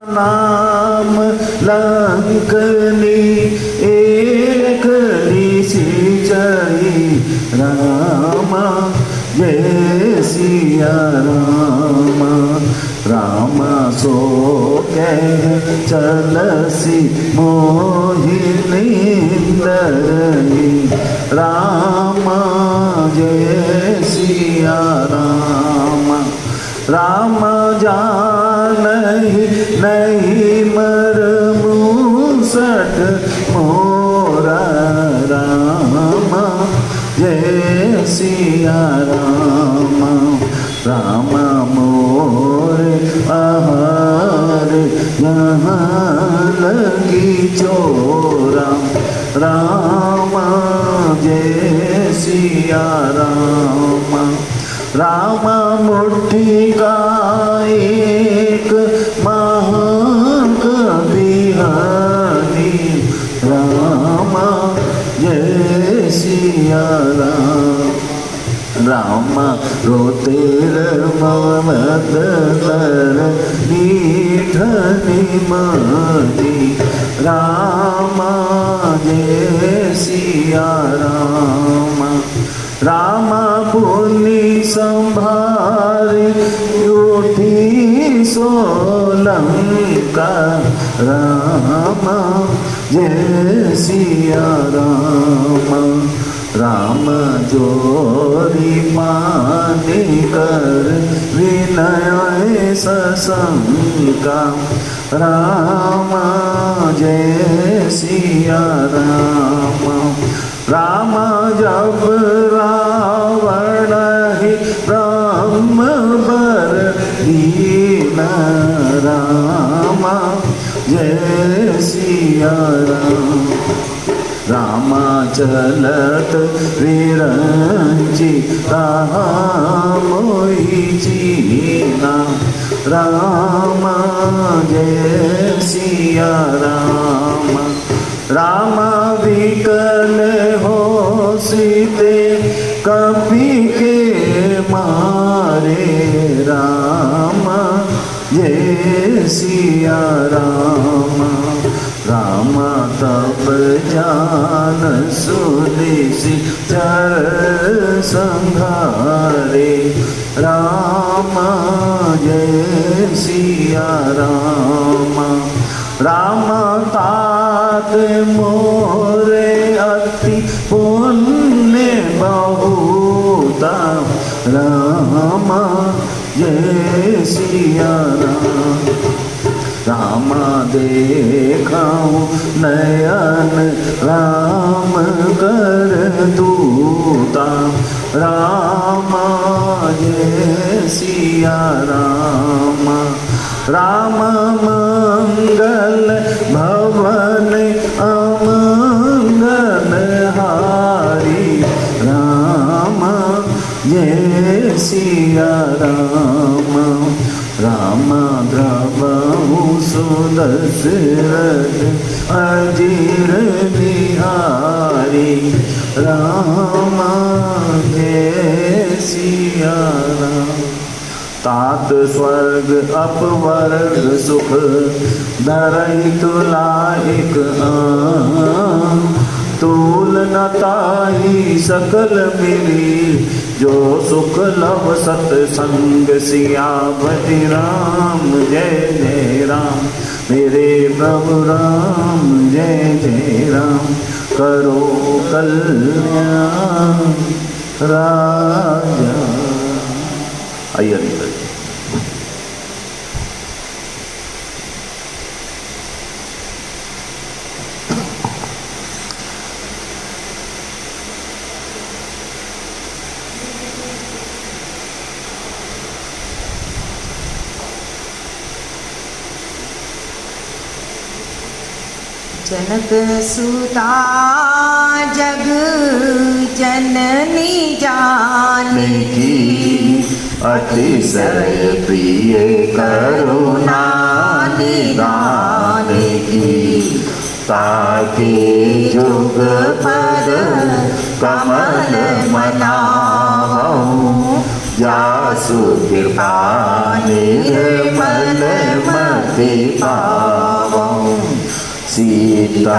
नाम लंकनी एकली सिंचाई रामा जय सिया रामा रामा सो कह चलसी मोहिनी दरनी रामा जय सिया रामा राम जानहि नहीं मर मूसठ मोरा राम जय सिया राम राम मोर आहार यहाँ लगी चोरा राम जय सिया राम राम मुट्ठी का एक महाकविहानी राम जय सिया राम राम रोते ममद कर नीठनी मदी राम जय सिया राम राम पुनि संभारी उठी सोलंका राम जय सिया राम राम जोरी मानी कर विनय ससंका राम जय सिया राम राम जब रावण ही ब्रह्म बर दीन राम जय सिया राम राम चलत विरंची मोहि जीना राम जय सिया राम राम विकल हो सीते कपि के मारे राम जय सिया राम राम तप जान सुनिसि चर संघारे राम जय सिया राम राम तात मोरे अति पुण्य बहुता राम जय सिया राम राम देखाऊं नयन राम कर दूता राम जय सिया राम राम मंगल भवन अमंगल हारी राम जय सिया राम राम द्रवहु सुदशरथ अजीर बिहारी राम जय सिया राम तात स्वर्ग अपवर्ग सुख धरई तुलाइक तूल न ताही सकल मिली जो सुख लव सत्संग सियावति राम जय जय राम मेरे प्रभु राम जय जय राम करो कल्याण राजा। आइए जनक सुता जग जननी जानकी अतिशय प्रिय करुणा निदान की ताके जुग पद कमल मनाहु जासु कृपा निर्मल मति पावं सीताराम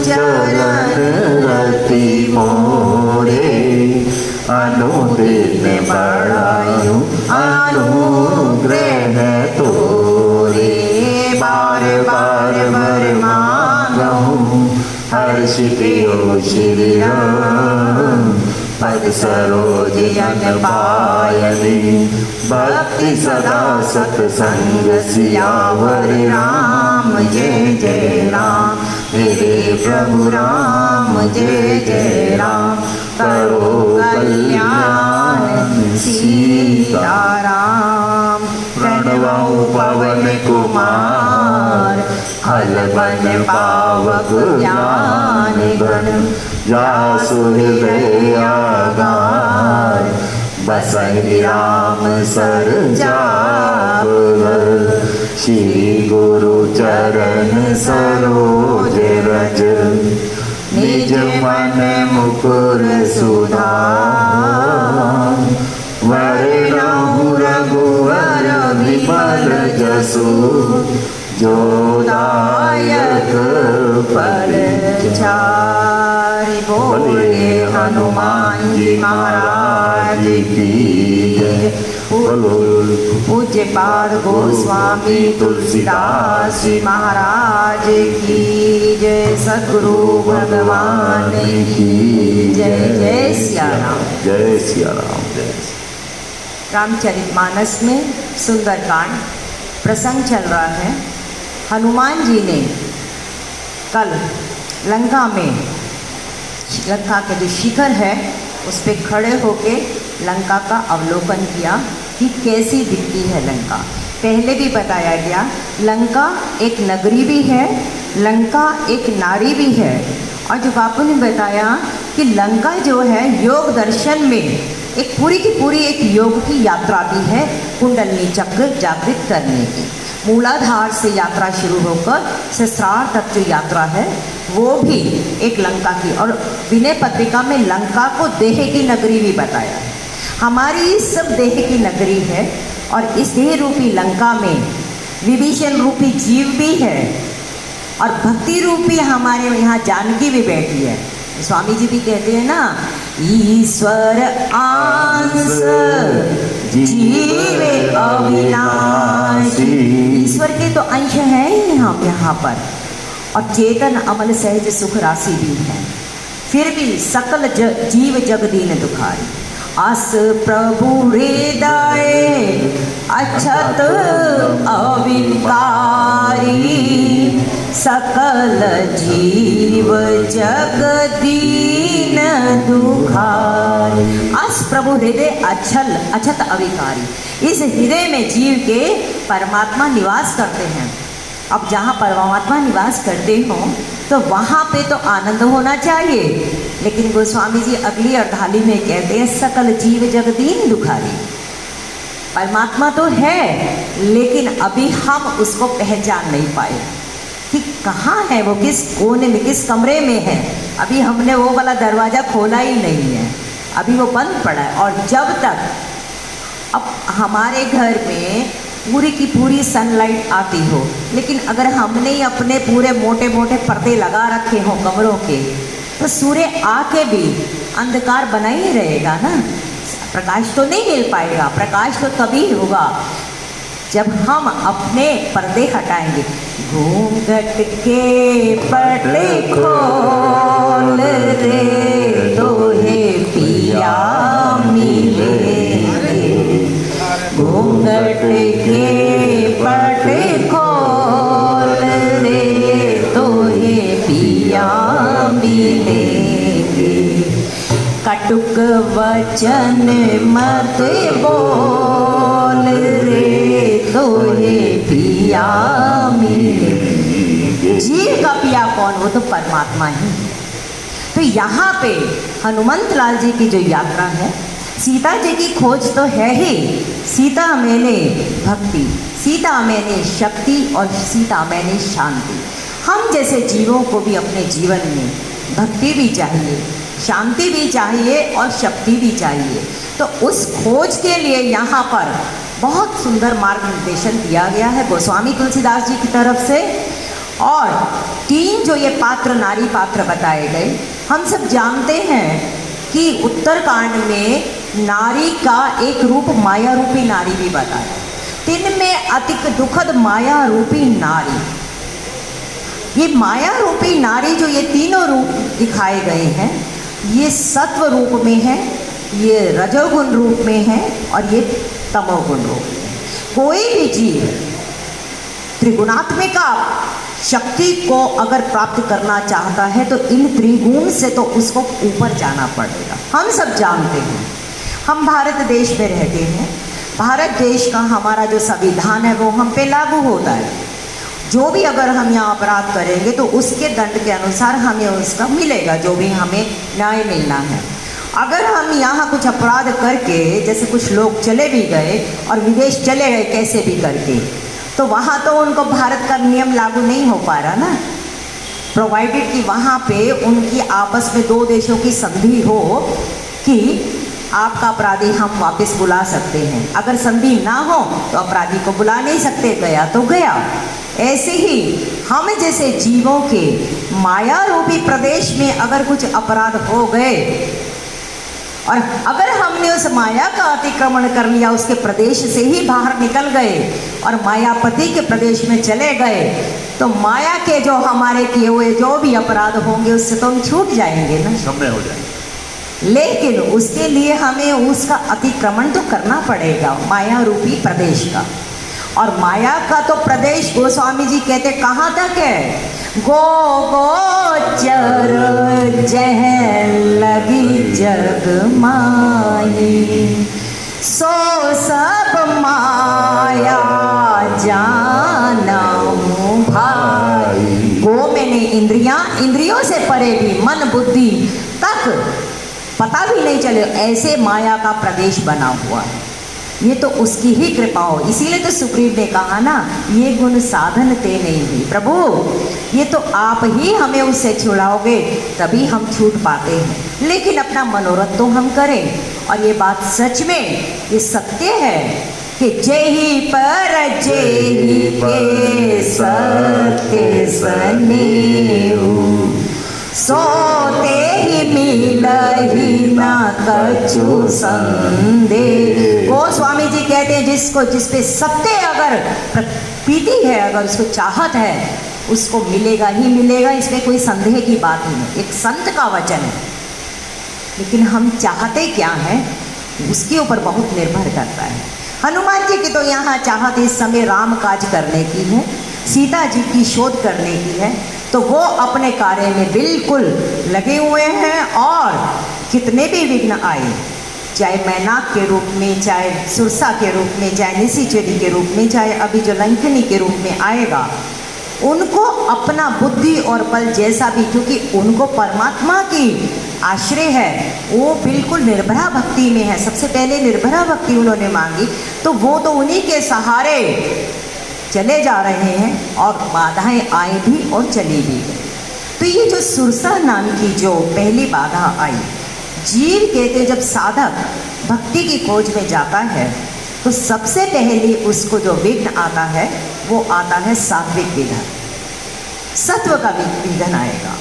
चरण रति मोरे अनुदिन बढ़ायूं अनुग्रह तोरे बार बार वर मांगूं हर्षितियो श्री राम पद सरोज जन पायनी भक्ति सदा सतसंग सियावर राम जय जय राम मेरे प्रभु राम जय जय राम करो कल्याण सीताराम प्रणवं पवन कुमार हल बन पावक ज्ञान गण जासु हृदय आगार बसहि राम सर जागर श्री गुरु चरण सरोज रज निज मन मुकुर सुधार वरणहु रघुवर विमल जसु जो दायक पर चारि बोले हनुमान जी महाराज की जय। बोलो पूज्य पाद गोस्वामी तुलसीदास जी महाराज की जय। सद्गुरु भगवान की जय। जय सिया राम। जय सिया राम। जय रामचरितमानस में सुंदरकांड प्रसंग चल रहा है। हनुमान जी ने कल लंका में लंका के जो शिखर है उस पे खड़े होके लंका का अवलोकन किया कि कैसी दिखती है लंका। पहले भी बताया गया लंका एक नगरी भी है, लंका एक नारी भी है। और जो बापू ने बताया कि लंका जो है योग दर्शन में एक पूरी की पूरी एक योग की यात्रा भी है, कुंडलनी चक्र जागृत करने की। मूलाधार से यात्रा शुरू होकर सहस्रार तक जो यात्रा है वो भी एक लंका की। और विनय पत्रिका में लंका को देह की नगरी भी बताया है। हमारी सब देह की नगरी है और इस देह रूपी लंका में विभीषण रूपी जीव भी है और भक्ति रूपी हमारे यहाँ जानकी भी बैठी है। स्वामी जी भी कहते हैं ना, ईश्वर आंस जीव अविनाशी। ईश्वर के तो अंश है ही यहाँ पर और चेतन अमल सहज सुख राशि भी है। फिर भी सकल जीव जग दीन दुखारी। अस प्रभु हृदय अछत अविकारी सकल जीव जग दीन दुखारी। अस प्रभु हृदय अछल अछत अविकारी। इस हृदय में जीव के परमात्मा निवास करते हैं। अब जहाँ परमात्मा निवास करते हो तो वहाँ पे तो आनंद होना चाहिए, लेकिन गोस्वामी जी अगली अर्धाली में कहते हैं सकल जीव जगदीन दुखारी। परमात्मा तो है लेकिन अभी हम उसको पहचान नहीं पाए कि कहाँ है वो, किस कोने में, किस कमरे में है। अभी हमने वो वाला दरवाज़ा खोला ही नहीं है, अभी वो बंद पड़ा है। और जब तक अब हमारे घर में पूरी की पूरी सनलाइट आती हो, लेकिन अगर हमने ही अपने पूरे मोटे मोटे पर्दे लगा रखे हों कमरों के, तो सूर्य आके भी अंधकार बना ही रहेगा ना, प्रकाश तो नहीं मिल पाएगा। प्रकाश तो तभी होगा जब हम अपने पर्दे हटाएंगे। घूंघट के पर्दे खोल रे तो हे पिया मिले, घूंघट के पर्दे खोल रे तो हे पिया मिलेंगे। कटुक वचन मत बोल रे तो हे पिया मिलेंगे। जीव का पिया कौन? वो तो परमात्मा ही है। तो यहाँ पे हनुमंत लाल जी की जो यात्रा है, सीता जी की खोज तो है ही। सीता मैंने भक्ति, सीता मैंने शक्ति और सीता मैंने शांति। हम जैसे जीवों को भी अपने जीवन में भक्ति भी चाहिए, शांति भी चाहिए और शक्ति भी चाहिए। तो उस खोज के लिए यहाँ पर बहुत सुंदर मार्गदर्शन दिया गया है गोस्वामी तुलसीदास जी की तरफ से। और 3 जो ये पात्र, नारी पात्र बताए गए, हम सब जानते हैं कि उत्तरकांड में नारी का एक रूप माया रूपी नारी भी बताया। 3 में अधिक दुखद माया रूपी नारी, ये माया रूपी नारी जो ये तीनों रूप दिखाए गए हैं, ये सत्व रूप में है, ये रजोगुण रूप में है और ये तमोगुण रूप में। कोई भी जीव त्रिगुणात्मिका शक्ति को अगर प्राप्त करना चाहता है तो इन त्रिगुण से तो उसको ऊपर जाना पड़ेगा। हम सब जानते हैं, हम भारत देश में रहते हैं, भारत देश का हमारा जो संविधान है वो हम पे लागू होता है। जो भी अगर हम यहाँ अपराध करेंगे तो उसके दंड के अनुसार हमें उसका मिलेगा, जो भी हमें न्याय मिलना है। अगर हम यहाँ कुछ अपराध करके, जैसे कुछ लोग चले भी गए और विदेश चले गए कैसे भी करके, तो वहाँ तो उनको भारत का नियम लागू नहीं हो पा रहा ना, प्रोवाइडेड कि वहाँ पे उनकी आपस में 2 देशों की संधि हो कि आपका अपराधी हम वापस बुला सकते हैं। अगर संधि ना हो तो अपराधी को बुला नहीं सकते, गया तो गया। ऐसे ही हम जैसे जीवों के माया रूपी प्रदेश में अगर कुछ अपराध हो गए और अगर हमने उस माया का अतिक्रमण कर लिया, उसके प्रदेश से ही बाहर निकल गए और मायापति के प्रदेश में चले गए, तो माया के जो हमारे किए हुए जो भी अपराध होंगे उससे तो हम छूट जाएंगे ना, समय हो जाएगा। लेकिन उसके लिए हमें उसका अतिक्रमण तो करना पड़ेगा, माया रूपी प्रदेश का। और माया का तो प्रदेश गोस्वामी जी कहते कहाँ तक है? गोचर जह लगी जग माही, सो सब माया जानऊ भाई। गो मैंने इंद्रियां, इंद्रियों से परे भी मन बुद्धि तक पता भी नहीं चले, ऐसे माया का प्रदेश बना हुआ है। ये तो उसकी ही कृपा हो। इसीलिए तो सुग्रीव ने कहा ना, ये गुण साधन ते नहीं हुई। प्रभु ये तो आप ही हमें उससे छुड़ाओगे तभी हम छूट पाते हैं, लेकिन अपना मनोरथ तो हम करें। और ये बात सच में ये सत्य है कि जेहि पर जेहि के सत्य स्नेहु, सोते ही मिलहि न कछु संदेह। गोस्वामी जी कहते हैं जिसको जिस पे सत्य अगर प्रीति है, अगर उसको चाहत है, उसको मिलेगा ही मिलेगा, इसमें कोई संदेह की बात नहीं। एक संत का वचन है, लेकिन हम चाहते क्या हैं उसके ऊपर बहुत निर्भर करता है। हनुमान जी की तो यहाँ चाहत इस समय राम काज करने की है, सीता जी की शोध करने की है, तो वो अपने कार्य में बिल्कुल लगे हुए हैं। और कितने भी विघ्न आए, चाहे मैनाक के रूप में, चाहे सुरसा के रूप में, चाहे निशिचरी के रूप में, चाहे अभी जो लंकिनी के रूप में आएगा, उनको अपना बुद्धि और बल जैसा भी, क्योंकि उनको परमात्मा की आश्रय है, वो बिल्कुल निर्भरा भक्ति में है। सबसे पहले निर्भरा भक्ति उन्होंने मांगी, तो वो तो उन्हीं के सहारे चले जा रहे हैं और बाधाएं आई भी और चली भी गई। तो ये जो सुरसा नाम की जो पहली बाधा आई, जीव कहते जब साधक भक्ति की खोज में जाता है तो सबसे पहले उसको जो विघ्न आता है वो आता है सात्विक विघ्न, सत्व का विघ्न आएगा।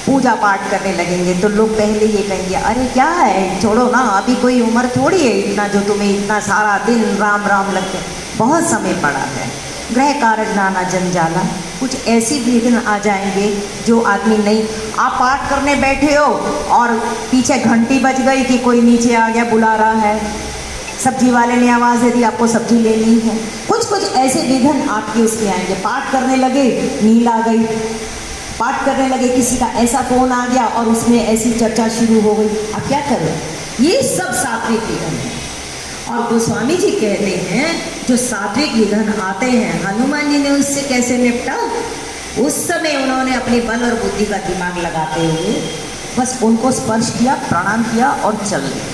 पूजा पाठ करने लगेंगे तो लोग पहले ये कहेंगे, अरे क्या है, छोड़ो ना, अभी कोई उम्र थोड़ी है इतना जो तुम्हें इतना सारा दिन राम राम लगते, बहुत समय पड़ा है, गृह कार्य नाना जंजाला। कुछ ऐसी विघ्न आ जाएंगे जो आदमी नहीं, आप पाठ करने बैठे हो और पीछे घंटी बज गई कि कोई नीचे आ गया बुला रहा है, सब्जी वाले ने आवाज़ दे दी आपको सब्जी लेनी है, कुछ कुछ ऐसे विघ्न आपके उसके आएंगे। पाठ करने लगे नींद आ गई, पाठ करने लगे किसी का ऐसा फोन आ गया और उसमें ऐसी चर्चा शुरू हो गई, अब क्या करें? ये सब सात्विक विघ्न है। और गोस्वामी जी कहते हैं जो सात्विक विघ्न आते हैं, हनुमान जी ने उससे कैसे निपटा? उस समय उन्होंने अपने बल और बुद्धि का दिमाग लगाते हुए बस उनको स्पर्श किया, प्रणाम किया और चल गए।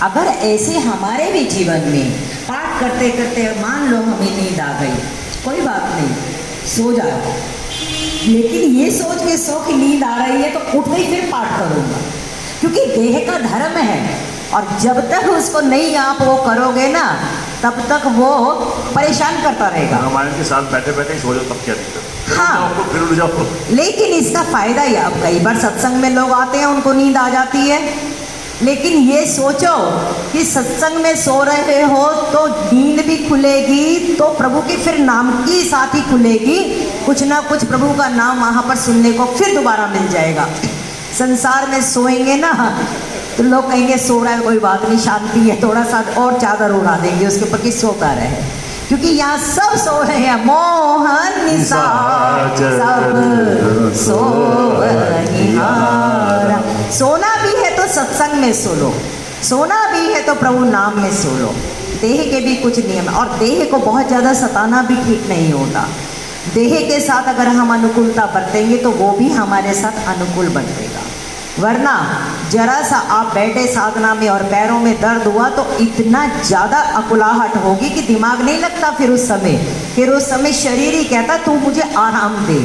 अगर ऐसे हमारे भी जीवन में पाठ करते करते मान लो हमें नींद आ गई, कोई बात नहीं, सो जाओ, लेकिन ये सोच के सो कि नींद आ रही है तो उठ गई फिर पाठ करूँगा, क्योंकि देह का धर्म है, और जब तक उसको नहीं आप वो करोगे ना, तब तक वो परेशान करता रहेगा। रामायण के साथ बैठे बैठे ही सो जाओ, तब क्या दिक्कत? हाँ। फिर उठ जाओ। लेकिन इसका फायदा ये, अब कई बार सत्संग में लोग आते हैं, उनको नींद आ जाती है, लेकिन ये सोचो कि सत्संग में सो रहे हो तो नींद भी खुलेगी, तो प्रभु के फिर नाम की साथ ही खुलेगी, कुछ ना कुछ प्रभु का नाम वहाँ पर सुनने को फिर दोबारा मिल जाएगा। संसार में सोएंगे ना तो लोग कहेंगे सो रहा है कोई बात नहीं, शांति है, थोड़ा सा और चादर उड़ा देंगे उसके ऊपर कि सोता रहे, क्योंकि यहाँ सब सो रहे हैं। मोहन निशाचर सब सोवनिहारा। सोना भी है तो सत्संग में सो लो, सोना भी है तो प्रभु नाम में सो लो। देह के भी कुछ नियम, और देह को बहुत ज़्यादा सताना भी ठीक नहीं होता। देह के साथ अगर हम अनुकूलता बरतेंगे तो वो भी हमारे साथ अनुकूल बरतेगा, वरना जरा सा आप बैठे साधना में और पैरों में दर्द हुआ तो इतना ज़्यादा अकुलाहट होगी कि दिमाग नहीं लगता फिर उस समय शरीर ही कहता तू मुझे आराम दे,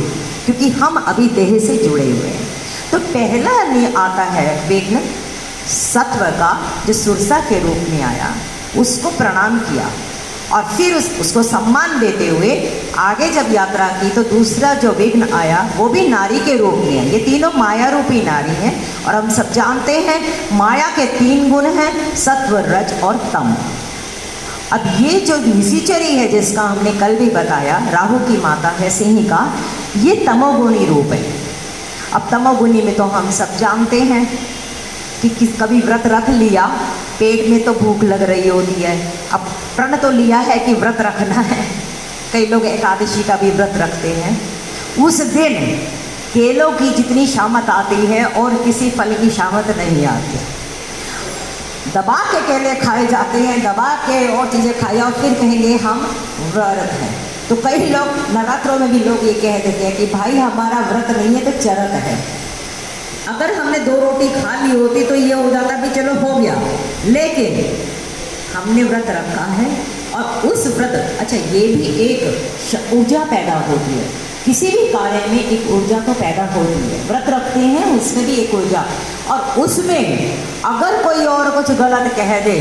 क्योंकि हम अभी देह से जुड़े हुए हैं। तो पहला नहीं आता है विघ्न सत्व का, जो सुरसा के रूप में आया, उसको प्रणाम किया, और फिर उसको सम्मान देते हुए आगे जब यात्रा की तो दूसरा जो विघ्न आया वो भी नारी के रूप में है। ये तीनों माया रूपी नारी हैं, और हम सब जानते हैं माया के 3 गुण हैं, सत्व, रज और तम। अब ये जो निशिचरी है जिसका हमने कल भी बताया, राहु की माता है सिंह का, ये तमोगुणी रूप है। अब तमोगुणी में तो हम सब जानते हैं कि कभी व्रत रख लिया, पेट में तो भूख लग रही होती है, अब प्रण तो लिया है कि व्रत रखना है, कई लोग एकादशी का भी व्रत रखते हैं। उस दिन केलों की जितनी शामत आती है और किसी फल की शामत नहीं आती, दबा के केले खाए जाते हैं, दबा के और चीज़ें खाए, और फिर कहेंगे हम व्रत हैं। तो कई लोग नवरात्रों में भी लोग ये कह देते हैं कि भाई हमारा व्रत नहीं है तो चरत है। अगर हमने 2 रोटी खा ली होती तो ये हो जाता कि चलो हो गया, लेकिन हमने व्रत रखा है, और उस व्रत, अच्छा ये भी एक ऊर्जा पैदा होती है, किसी भी कार्य में एक ऊर्जा तो पैदा होती है। व्रत रखते हैं उसमें भी एक ऊर्जा, और उसमें अगर कोई और कुछ गलत कह दे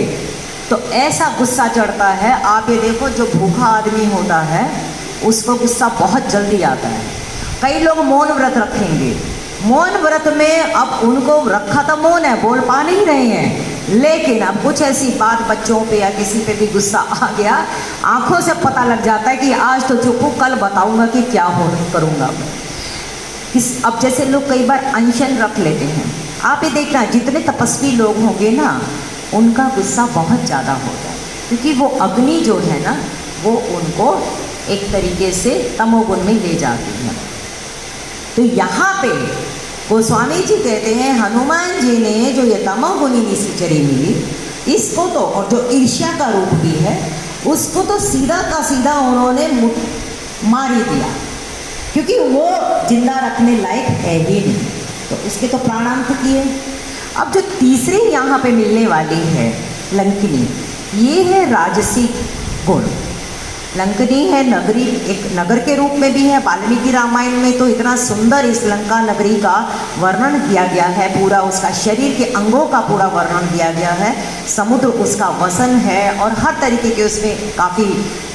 तो ऐसा गुस्सा चढ़ता है। आप ये देखो, जो भूखा आदमी होता है उसको गुस्सा बहुत जल्दी आता है। कई लोग मौन व्रत रखेंगे, मौन व्रत में अब उनको रखा तो मौन है, बोल पा नहीं रहे हैं, लेकिन अब कुछ ऐसी बात बच्चों पे या किसी पे भी गुस्सा आ गया, आंखों से पता लग जाता है कि आज तो चुप हूँ, कल बताऊंगा कि क्या हो करूँगा मैं। अब जैसे लोग कई बार अनशन रख लेते हैं, आप ये देखना जितने तपस्वी लोग होंगे ना उनका गुस्सा बहुत ज़्यादा होता है, क्योंकि वो अग्नि जो है ना वो उनको एक तरीके से तमोगुण में ले जाती है। तो यहाँ पे गोस्वामी जी कहते हैं हनुमान जी ने जो ये तमोगुणी निशिचरी मिली, इसको तो, और जो ईर्ष्या का रूप भी है उसको तो सीधा का सीधा उन्होंने मार ही दिया, क्योंकि वो जिंदा रखने लायक है ही नहीं, तो उसके तो प्राणांत किए। अब जो तीसरी यहाँ पे मिलने वाली है लंकिनी, ये है राजसी गुण। लंकनी है नगरी, एक नगर के रूप में भी है। वाल्मीकि रामायण में तो इतना सुंदर इस लंका नगरी का वर्णन किया गया है, पूरा उसका शरीर के अंगों का पूरा वर्णन दिया गया है, समुद्र उसका वसन है, और हर तरीके के उसमें काफ़ी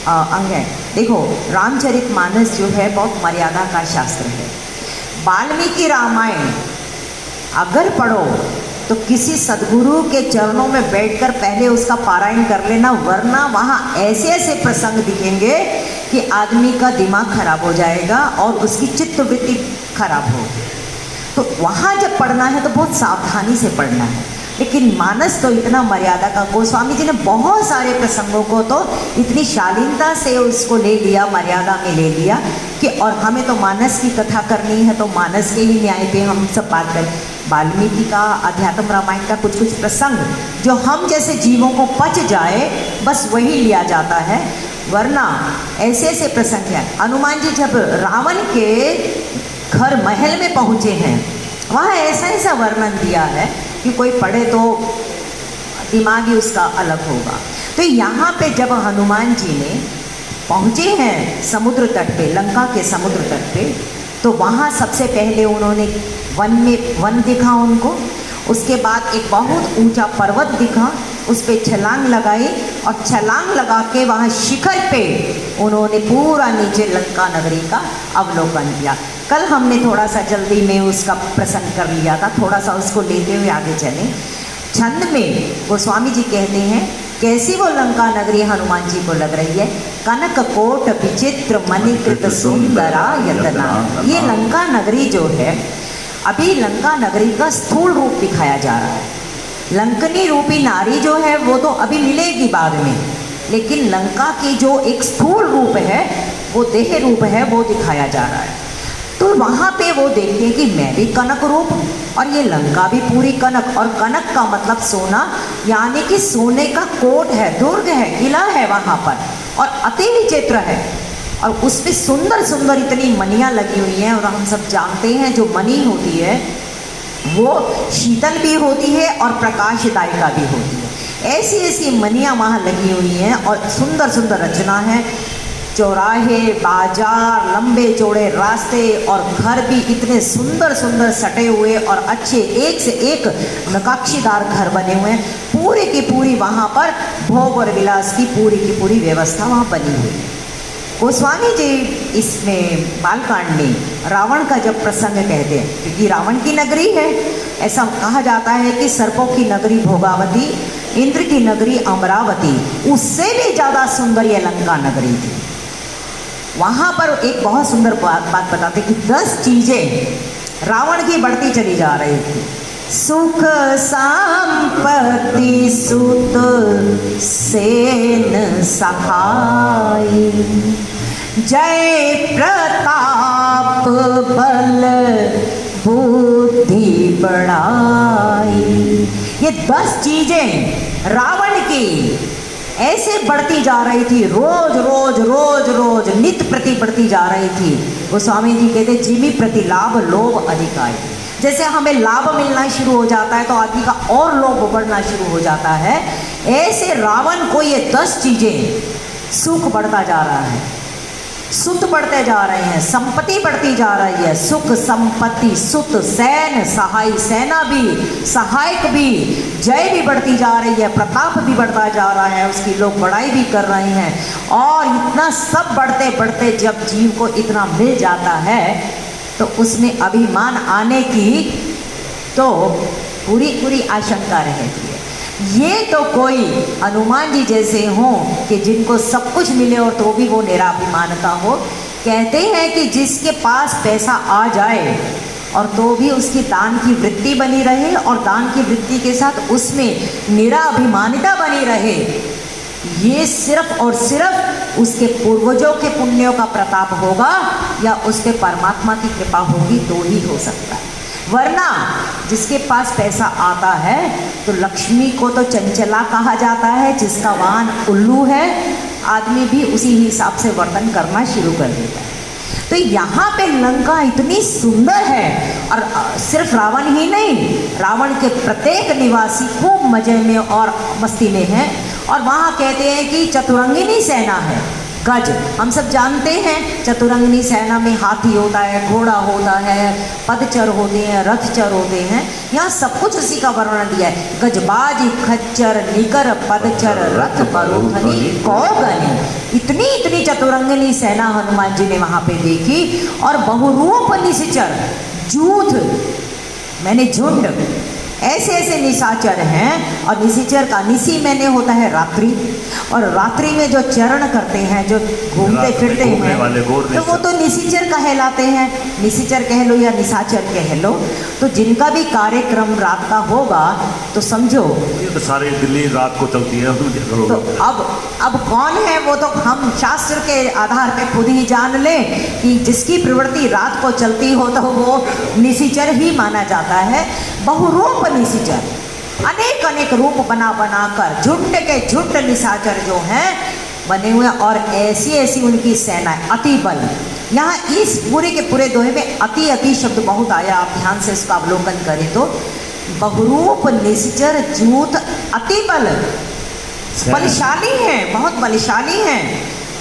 अंग हैं। देखो रामचरितमानस जो है बहुत मर्यादा का शास्त्र है। वाल्मीकि रामायण अगर पढ़ो तो किसी सदगुरु के चरणों में बैठकर पहले उसका पारायण कर लेना, वरना वहाँ ऐसे ऐसे प्रसंग दिखेंगे कि आदमी का दिमाग खराब हो जाएगा और उसकी चित्तवृत्ति खराब होगी। तो वहाँ जब पढ़ना है तो बहुत सावधानी से पढ़ना है। लेकिन मानस तो इतना मर्यादा का, गोस्वामी जी ने बहुत सारे प्रसंगों को तो इतनी शालीनता से उसको ले लिया, मर्यादा में ले लिया कि, और हमें तो मानस की कथा करनी है तो मानस के ही न्याय पे हम सब बात करें। वाल्मीकि का अध्यात्म रामायण का कुछ कुछ प्रसंग जो हम जैसे जीवों को पच जाए बस वही लिया जाता है, वरना ऐसे ऐसे प्रसंग हैं। हनुमान जी जब रावण के घर महल में पहुँचे हैं, वहाँ ऐसा ऐसा वर्णन दिया है कि कोई पढ़े तो दिमाग ही उसका अलग होगा। तो यहाँ पे जब हनुमान जी ने पहुँचे हैं समुद्र तट पे, लंका के समुद्र तट पे, तो वहाँ सबसे पहले उन्होंने वन दिखा उनको। उसके बाद एक बहुत ऊंचा पर्वत दिखा, उस पे छलांग लगाई और छलांग लगा के वहाँ शिखर पे उन्होंने पूरा नीचे लंका नगरी का अवलोकन किया। कल हमने थोड़ा सा जल्दी में उसका प्रसंग कर लिया था, थोड़ा सा उसको लेते हुए आगे चले। छंद में गोस्वामी जी कहते हैं कैसी वो लंका नगरी हनुमान जी को लग रही है। कनक कोट विचित्र मणिकृत सुंदरा यतना। ये लंका नगरी जो है, अभी लंका नगरी का स्थूल रूप दिखाया जा रहा है। लंकनी रूपी नारी जो है वो तो अभी मिलेगी बाद में, लेकिन लंका की जो एक स्थूल रूप है, वो देह रूप है, वो दिखाया जा रहा है। तो वहाँ पे वो देखते कि मैं भी कनक रूप और ये लंका भी पूरी कनक, और कनक का मतलब सोना, यानी कि सोने का कोट है, दुर्ग है, किला है वहाँ पर, और अति विचित्र है। और उस पर सुंदर सुंदर इतनी मणियाँ लगी हुई हैं। और हम सब जानते हैं जो मणि होती है वो शीतल भी होती है और प्रकाशदायिका भी होती है। ऐसी ऐसी मणियाँ वहाँ लगी हुई हैं और सुंदर सुंदर रचना है। चौराहे, बाजार, लंबे चौड़े रास्ते और घर भी इतने सुंदर सुंदर सटे हुए और अच्छे, एक से एक नक्काशीदार घर बने हुए हैं। पूरी की पूरी वहाँ पर भोग और विलास की पूरी व्यवस्था वहाँ बनी हुई है। गोस्वामी जी इसमें बालकांड में रावण का जब प्रसंग कहते हैं, क्योंकि रावण की नगरी है, ऐसा कहा जाता है कि सर्पों की नगरी भोगावती, इंद्र की नगरी अमरावती, उससे भी ज़्यादा सुंदर ये लंका नगरी थी। वहाँ पर एक बहुत सुंदर बात बताते कि 10 चीज़ें रावण की बढ़ती चली जा रही थी। सुख संपत्ति सुत सेन सहाय, जय प्रताप बल बुद्धि बढ़ाई। ये 10 चीजें रावण की ऐसे बढ़ती जा रही थी, रोज रोज रोज रोज नित्य प्रति बढ़ती जा रही थी। गोस्वामी जी कहते जिमी प्रति लाभ लोभ अधिकाय। जैसे हमें लाभ मिलना शुरू हो जाता है तो आदमी का और लोभ बढ़ना शुरू हो जाता है। ऐसे रावण को ये 10 चीजें, सुख बढ़ता जा रहा है, सुत बढ़ते जा रहे हैं, संपत्ति बढ़ती जा रही है, सुख संपत्ति सुत सैन सहाय, सेना भी सहायक भी, जय भी बढ़ती जा रही है, प्रताप भी बढ़ता जा रहा है, उसकी लोग बड़ाई भी कर रहे हैं। और इतना सब बढ़ते बढ़ते जब जीव को इतना मिल जाता है तो उसमें अभिमान आने की तो पूरी आशंका रहती है। ये तो कोई हनुमान जी जैसे हों कि जिनको सब कुछ मिले और तो भी वो निराभिमानता हो। कहते हैं कि जिसके पास पैसा आ जाए और तो भी उसकी दान की वृत्ति बनी रहे और दान की वृत्ति के साथ उसमें निराभिमानिता बनी रहे, ये सिर्फ और सिर्फ उसके पूर्वजों के पुण्यों का प्रताप होगा या उस पे परमात्मा की कृपा होगी तो ही हो सकता है। वरना जिसके पास पैसा आता है तो लक्ष्मी को तो चंचला कहा जाता है, जिसका वाहन उल्लू है आदमी भी उसी हिसाब से वर्तन करना शुरू कर देता है। तो यहाँ पे लंका इतनी सुंदर है और सिर्फ रावण ही नहीं, रावण के प्रत्येक निवासी खूब मजे में और मस्ती में हैं। और वहाँ कहते हैं कि चतुरंगिनी सेना है, गज। हम सब जानते हैं चतुरंगिनी सेना में हाथी होता है, घोड़ा होता है, पदचर होते हैं, रथचर होते हैं। यहाँ सब कुछ उसी का वर्णन दिया है। गजबाजी खच्चर निकर पदचर रथ परोधनी कौगनी। इतनी चतुरंगिनी सेना हनुमान जी ने वहाँ पे देखी। और बहुरूप निशाचर, जूथ मैंने झुंड, ऐसे ऐसे निशाचर हैं। और निशाचर का निशी मैंने होता है रात्रि, और रात्रि में जो चरण करते हैं, जो घूमते फिरते हैं, तो वो तो निशाचर कहलाते हैं। निशाचर कह लो या निशाचर कह लो, तो जिनका भी कार्यक्रम रात का होगा तो समझो ये तो सारी दिल्ली रात को चलती है। तो अब कौन है वो तो हम शास्त्र के आधार पे खुद ही जान लें कि जिसकी प्रवृत्ति रात को चलती हो तो वो निशाचर ही माना जाता है। बहुरूप निशाचर, अनेक अनेक रूप बना कर झुंड के झुंड निशाचर जो हैं बने हुए, और ऐसी ऐसी उनकी सेना, अति बल। यहाँ इस पूरे के पूरे दोहे में अति शब्द बहुत आया, आप ध्यान से इसका अवलोकन करें तो बहुरूप निशाचर जूथ अति बल, बलशाली हैं, बहुत बलशाली हैं।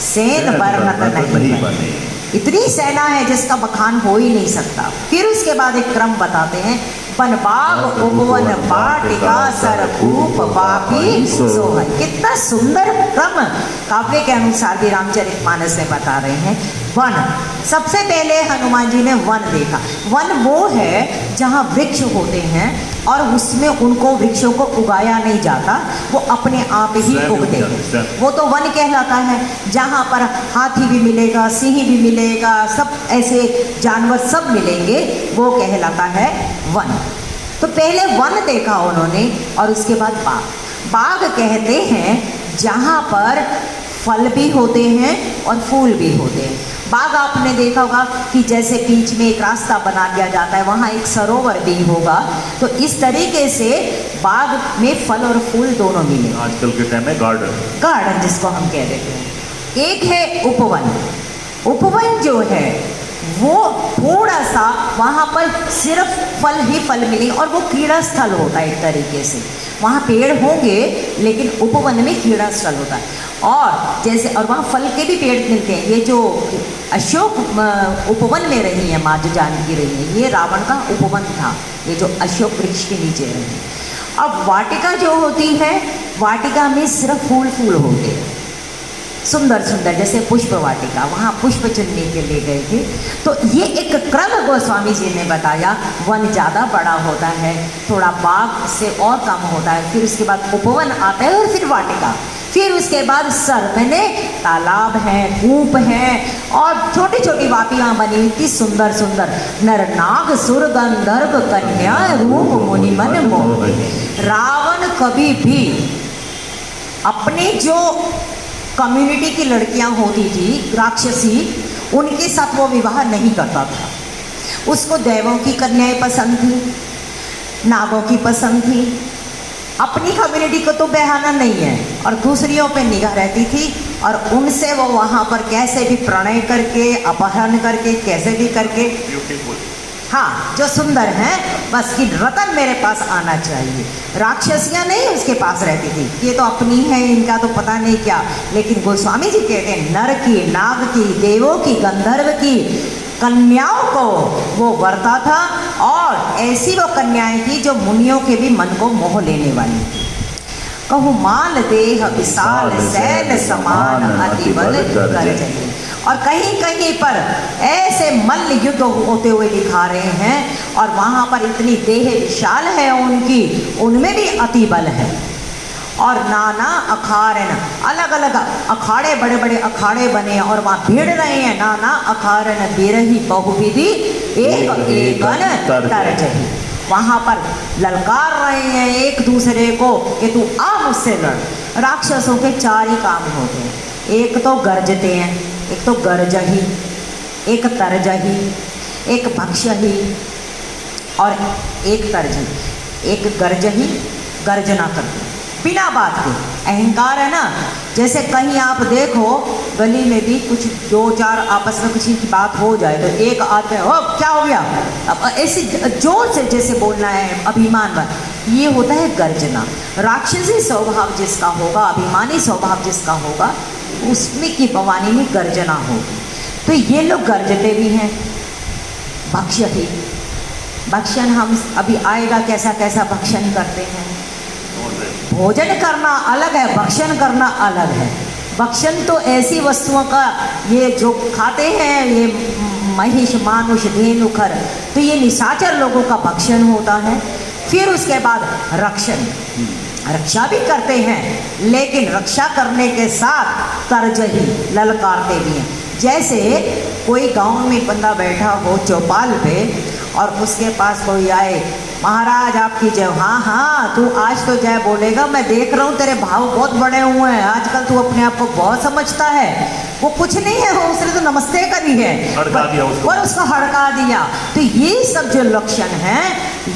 सेन बरनत नहीं बने, इतनी सेना है जिसका बखान हो ही नहीं सकता। फिर उसके बाद एक क्रम बताते हैं, वन बाग उपवन वाटिका सरभूप बापी सोहर। कितना सुंदर क्रम काव्य के अनुसार भी रामचरितमानस में बता रहे हैं। वन, सबसे पहले हनुमान जी ने वन देखा। वन वो है जहाँ वृक्ष होते हैं और उसमें उनको वृक्षों को उगाया नहीं जाता, वो अपने आप ही उगते हैं, वो तो वन कहलाता है। जहाँ पर हाथी भी मिलेगा, सिंह भी मिलेगा, सब ऐसे जानवर सब मिलेंगे, वो कहलाता है वन। तो पहले वन देखा उन्होंने और उसके बाद बाग। बाग कहते हैं जहाँ पर फल भी होते हैं और फूल भी होते हैं। बाग आपने देखा होगा कि जैसे बीच में एक रास्ता बना दिया जाता है, वहाँ एक सरोवर भी होगा। तो इस तरीके से बाग में फल और फूल दोनों मिले। आजकल के टाइम में गार्डन जिसको हम कह देते हैं। एक है उपवन। उपवन जो है वो थोड़ा सा वहाँ पर सिर्फ फल ही फल मिलेंगे और वो क्रीड़ा स्थल होता है एक तरीके से। वहाँ पेड़ होंगे लेकिन उपवन में क्रीड़ा स्थल होता है। और जैसे और वहाँ फल के भी पेड़ मिलते हैं। ये जो अशोक उपवन में रही है माँ जो जानकी रही है, ये रावण का उपवन था, ये जो अशोक वृक्ष के नीचे रही। अब वाटिका जो होती है, वाटिका में सिर्फ फूल फूल होते हैं, सुंदर सुंदर, जैसे पुष्प वाटिका, वहाँ पुष्प चुनने के लिए गए थे। तो ये एक क्रम गोस्वामी जी ने बताया। वन ज़्यादा बड़ा होता है, थोड़ा बाग से और कम होता है, फिर उसके बाद उपवन आता है और फिर वाटिका, फिर उसके बाद सर मैंने तालाब है, कूप है और छोटी छोटी वाटियाँ बनी हुई थी, सुंदर सुंदर। नर नाग सुर गंधर्व कन्या रूप मुनि मन मोह। रावण कभी भी अपनी जो कम्युनिटी की लड़कियां होती थी राक्षसी, उनके साथ वो विवाह नहीं करता था। उसको देवों की कन्याएं पसंद थी, नागों की पसंद थी। अपनी कम्युनिटी को तो बहाना नहीं है और दूसरियों पे निगाह रहती थी और उनसे वो वहाँ पर कैसे भी प्रणय करके, अपहरण करके, कैसे भी करके, हाँ जो सुंदर हैं बस कि रतन मेरे पास आना चाहिए। राक्षसियाँ नहीं उसके पास रहती थी, ये तो अपनी है, इनका तो पता नहीं क्या। लेकिन गोस्वामी जी कहते हैं नर की, नाग की, देवों की, गंधर्व की कन्याओं को वो वरता था और ऐसी वो कन्याएं थी जो मुनियों के भी मन को मोह लेने वाली थी। कहूँ माल देह विशाल सैल समान अति बल गर्जनी। और कहीं कहीं पर ऐसे मल्ल युद्ध होते हुए दिखा रहे हैं और वहाँ पर इतनी देह विशाल है उनकी, उनमें भी अति बल है। और नाना अखाड़न, अलग अलग अखाड़े, बड़े बड़े अखाड़े बने हैं और वहाँ भिड़ रहे हैं। नाना अखाड़न बिरही बहुविधि एक एकन तरजही। वहाँ पर ललकार रहे हैं एक दूसरे को कि तू आ मुझसे लड़। राक्षसों के चार ही काम होते हैं, एक तो गरजते हैं, एक तो गरजही, एक तरजही, एक भक्षही और एक तरजही। एक गरजही गर्जना करते बिना बात के, अहंकार है ना। जैसे कहीं आप देखो गली में भी कुछ दो चार आपस में किसी की बात हो जाए तो एक आदमी ओ क्या हो गया, अब ऐसे जोर से जैसे बोलना है, अभिमान पर, ये होता है गर्जना। राक्षसी स्वभाव जिसका होगा, अभिमानी स्वभाव जिसका होगा, उसमें की भवानी में गर्जना होगी। तो ये लोग गर्जते भी हैं। भक्षही, भक्षण हम अभी आएगा कैसा कैसा भक्षण करते हैं। भोजन करना अलग है, भक्षण करना अलग है। भक्षण तो ऐसी वस्तुओं का, ये जो खाते हैं ये महिष मानुष धेनु खर, तो ये निशाचर लोगों का भक्षण होता है। फिर उसके बाद रक्षण, रक्षा भी करते हैं लेकिन रक्षा करने के साथ तरजही, ललकारते भी हैं। जैसे कोई गांव में बंदा बैठा हो चौपाल पे और उसके पास कोई आए, महाराज आपकी जय। हाँ हाँ तू आज तो जय बोलेगा, मैं देख रहा हूँ तेरे भाव बहुत बड़े हुए हैं, आजकल तू अपने आप को बहुत समझता है। वो कुछ नहीं है, वो उसने तो नमस्ते करी है और उसको हड़का दिया। तो ये सब जो लक्षण हैं,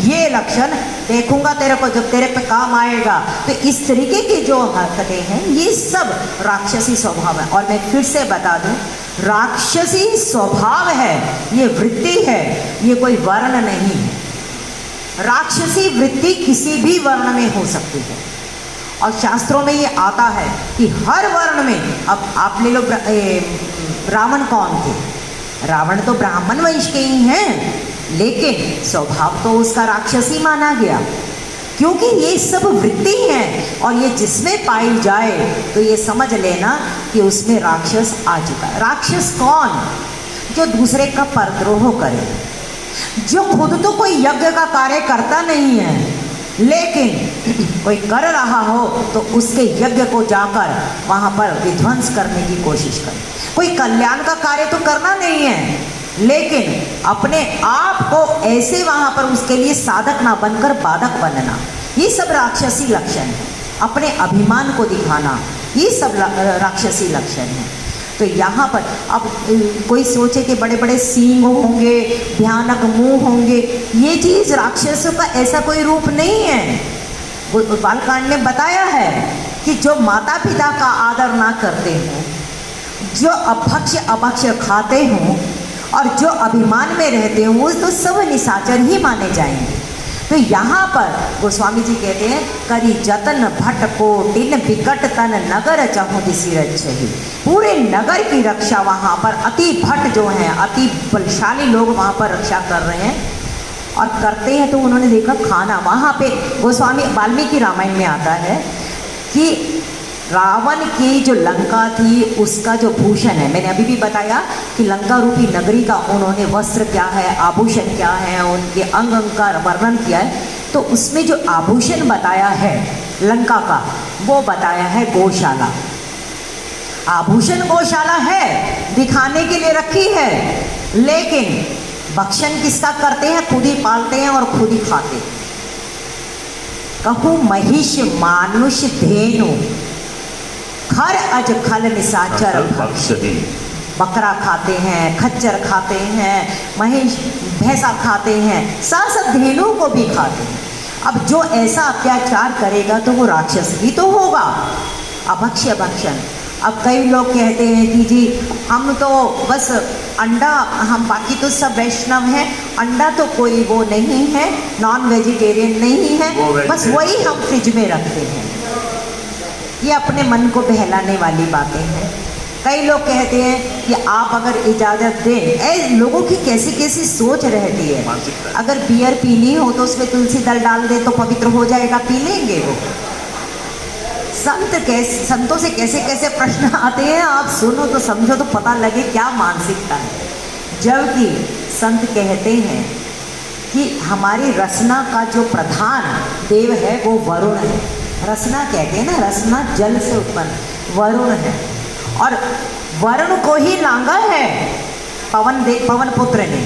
ये लक्षण देखूंगा तेरे को जब तेरे पे काम आएगा। तो इस तरीके की जो हरकतें हैं ये सब राक्षसी स्वभाव है। और मैं फिर से बता दूं, राक्षसी स्वभाव है, ये वृत्ति है, ये कोई वर्ण नहीं है। राक्षसी वृत्ति किसी भी वर्ण में हो सकती है और शास्त्रों में ये आता है कि हर वर्ण में। अब आप ले लो, रावण कौन थे? रावण तो ब्राह्मण वंश के ही हैं, लेकिन स्वभाव तो उसका राक्षसी माना गया, क्योंकि ये सब वृत्ति हैं और ये जिसमें पाई जाए तो ये समझ लेना कि उसमें राक्षस आ चुका है। राक्षस कौन? जो दूसरे का परद्रोह करे, जो खुद तो कोई यज्ञ का कार्य करता नहीं है, लेकिन कोई कर रहा हो तो उसके यज्ञ को जाकर वहाँ पर विध्वंस करने की कोशिश करे। कोई कल्याण का कार्य तो करना नहीं है, लेकिन अपने आप को ऐसे वहाँ पर उसके लिए साधक ना बनकर बाधक बनना, ये सब राक्षसी लक्षण है। अपने अभिमान को दिखाना, ये सब राक्षसी लक्षण है। तो यहाँ पर अब कोई सोचे कि बड़े बड़े सींग होंगे, भयानक मुंह होंगे, ये चीज़ राक्षसों का ऐसा कोई रूप नहीं है। बालकांड में बताया है कि जो माता पिता का आदर ना करते हों, जो अभक्ष्य खाते हों और जो अभिमान में रहते हों, वो तो सब निशाचर ही माने जाएंगे। तो यहाँ पर गोस्वामी जी कहते हैं, करी जतन भट्ट कोटिन विकट तन नगर चहु दिसिरज छही। पूरे नगर की रक्षा वहाँ पर अति भट्ट जो हैं, अति बलशाली लोग वहाँ पर रक्षा कर रहे हैं और करते हैं। तो उन्होंने देखा खाना वहाँ पे, गोस्वामी वाल्मीकि रामायण में आता है कि रावण की जो लंका थी उसका जो भूषण है, मैंने अभी भी बताया कि लंका रूपी नगरी का उन्होंने वस्त्र क्या है, आभूषण क्या है, उनके अंग अंग का वर्णन किया है। तो उसमें जो आभूषण बताया है लंका का, वो बताया है गौशाला। आभूषण गौशाला है, दिखाने के लिए रखी है, लेकिन भक्षण किसका करते हैं? खुद ही पालते हैं और खुद ही खाते हैं। कहूँ महिष मानुष धेनु खर अज खल निशाचर भक्षति। बकरा खाते हैं, खच्चर खाते हैं, महिष भैंसा खाते हैं, साथ धेनु को भी खाते हैं। अब जो ऐसा अत्याचार करेगा तो वो राक्षस ही तो होगा, अभक्ष्य भक्षण। अब कई लोग कहते हैं कि जी हम तो बस अंडा, हम बाकी तो सब वैष्णव हैं, अंडा तो कोई वो नहीं है, नॉन वेजिटेरियन नहीं है, बस वही हम फ्रिज में रखते हैं। ये अपने मन को बहलाने वाली बातें हैं। कई लोग कहते हैं कि आप अगर इजाज़त दें, लोगों की कैसी कैसी सोच रहती है। अगर बियर पीनी हो तो उसमें तुलसी दल डाल दे तो पवित्र हो जाएगा, पी लेंगे वो। संतों से कैसे कैसे प्रश्न आते हैं, आप सुनो तो समझो तो पता लगे क्या मानसिकता है। जबकि संत कहते हैं कि हमारी रसना का जो प्रधान देव है वो वरुण है। रसना कहते हैं ना, रसना जल से उत्पन्न वरुण है, और वरुण को ही लांगा है पवन पुत्र ने।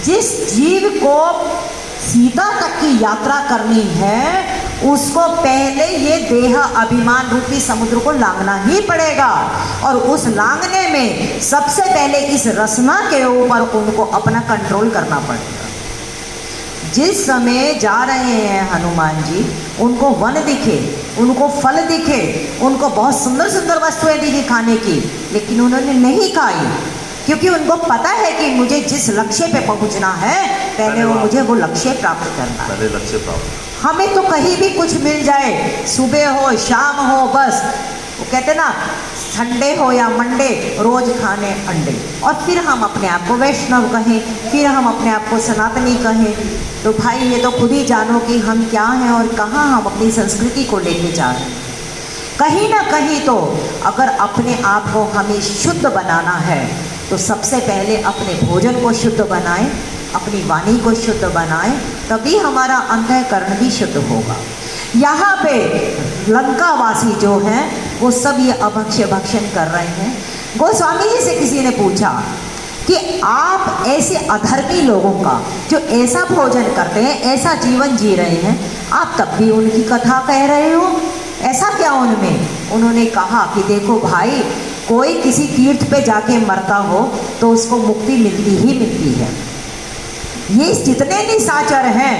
जिस जीव को सीता तक की यात्रा करनी है उसको पहले ये देह अभिमान रूपी समुद्र को लांघना ही पड़ेगा, और उस लांघने में सबसे पहले इस रसना के ऊपर उनको अपना कंट्रोल करना पड़ेगा। जिस समय जा रहे हैं हनुमान जी, उनको वन दिखे, उनको फल दिखे, उनको बहुत सुंदर सुंदर वस्तुएं दिखी खाने की, लेकिन उन्होंने नहीं खाई, क्योंकि उनको पता है कि मुझे जिस लक्ष्य पे पहुंचना है पहले मुझे वो लक्ष्य प्राप्त करना है। पहले लक्ष्य प्राप्त। हमें तो कहीं भी कुछ मिल जाए, सुबह हो शाम हो, बस वो कहते ना संडे हो या मंडे, रोज खाने अंडे, और फिर हम अपने आप को वैष्णव कहें, फिर हम अपने आप को सनातनी कहें। तो भाई ये तो खुद ही जानो कि हम क्या हैं और कहाँ हम अपनी संस्कृति को लेके जा रहे हैं। कहीं ना कहीं तो अगर अपने आप को हमें शुद्ध बनाना है तो सबसे पहले अपने भोजन को शुद्ध बनाएं, अपनी वाणी को शुद्ध बनाएं, तभी हमारा अंतःकरण भी शुद्ध होगा। यहाँ पे लंकावासी जो हैं वो सब ये अभक्ष्य भक्षण कर रहे हैं। गोस्वामी जी से किसी ने पूछा कि आप ऐसे अधर्मी लोगों का जो ऐसा भोजन करते हैं, ऐसा जीवन जी रहे हैं, आप तब भी उनकी कथा कह रहे हो, ऐसा क्या उनमें? उन्होंने कहा कि देखो भाई, कोई किसी तीर्थ पे जाके मरता हो तो उसको मुक्ति मिलती ही मिलती है। ये जितने निशाचर हैं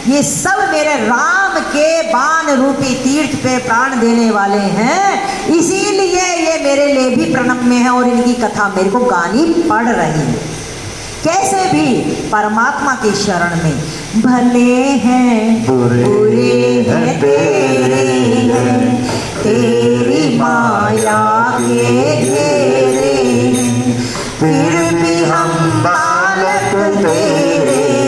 ये सब मेरे राम के बाण रूपी तीर्थ पे प्राण देने वाले हैं, इसीलिए ये मेरे लिए भी प्रणम्य है और इनकी कथा मेरे को गानी पड़ रही है। कैसे भी परमात्मा की शरण में, भले हैं बुरे हैं तेरे हैं, तेरी माया के घेरे हैं, फिर भी हम बालक तेरे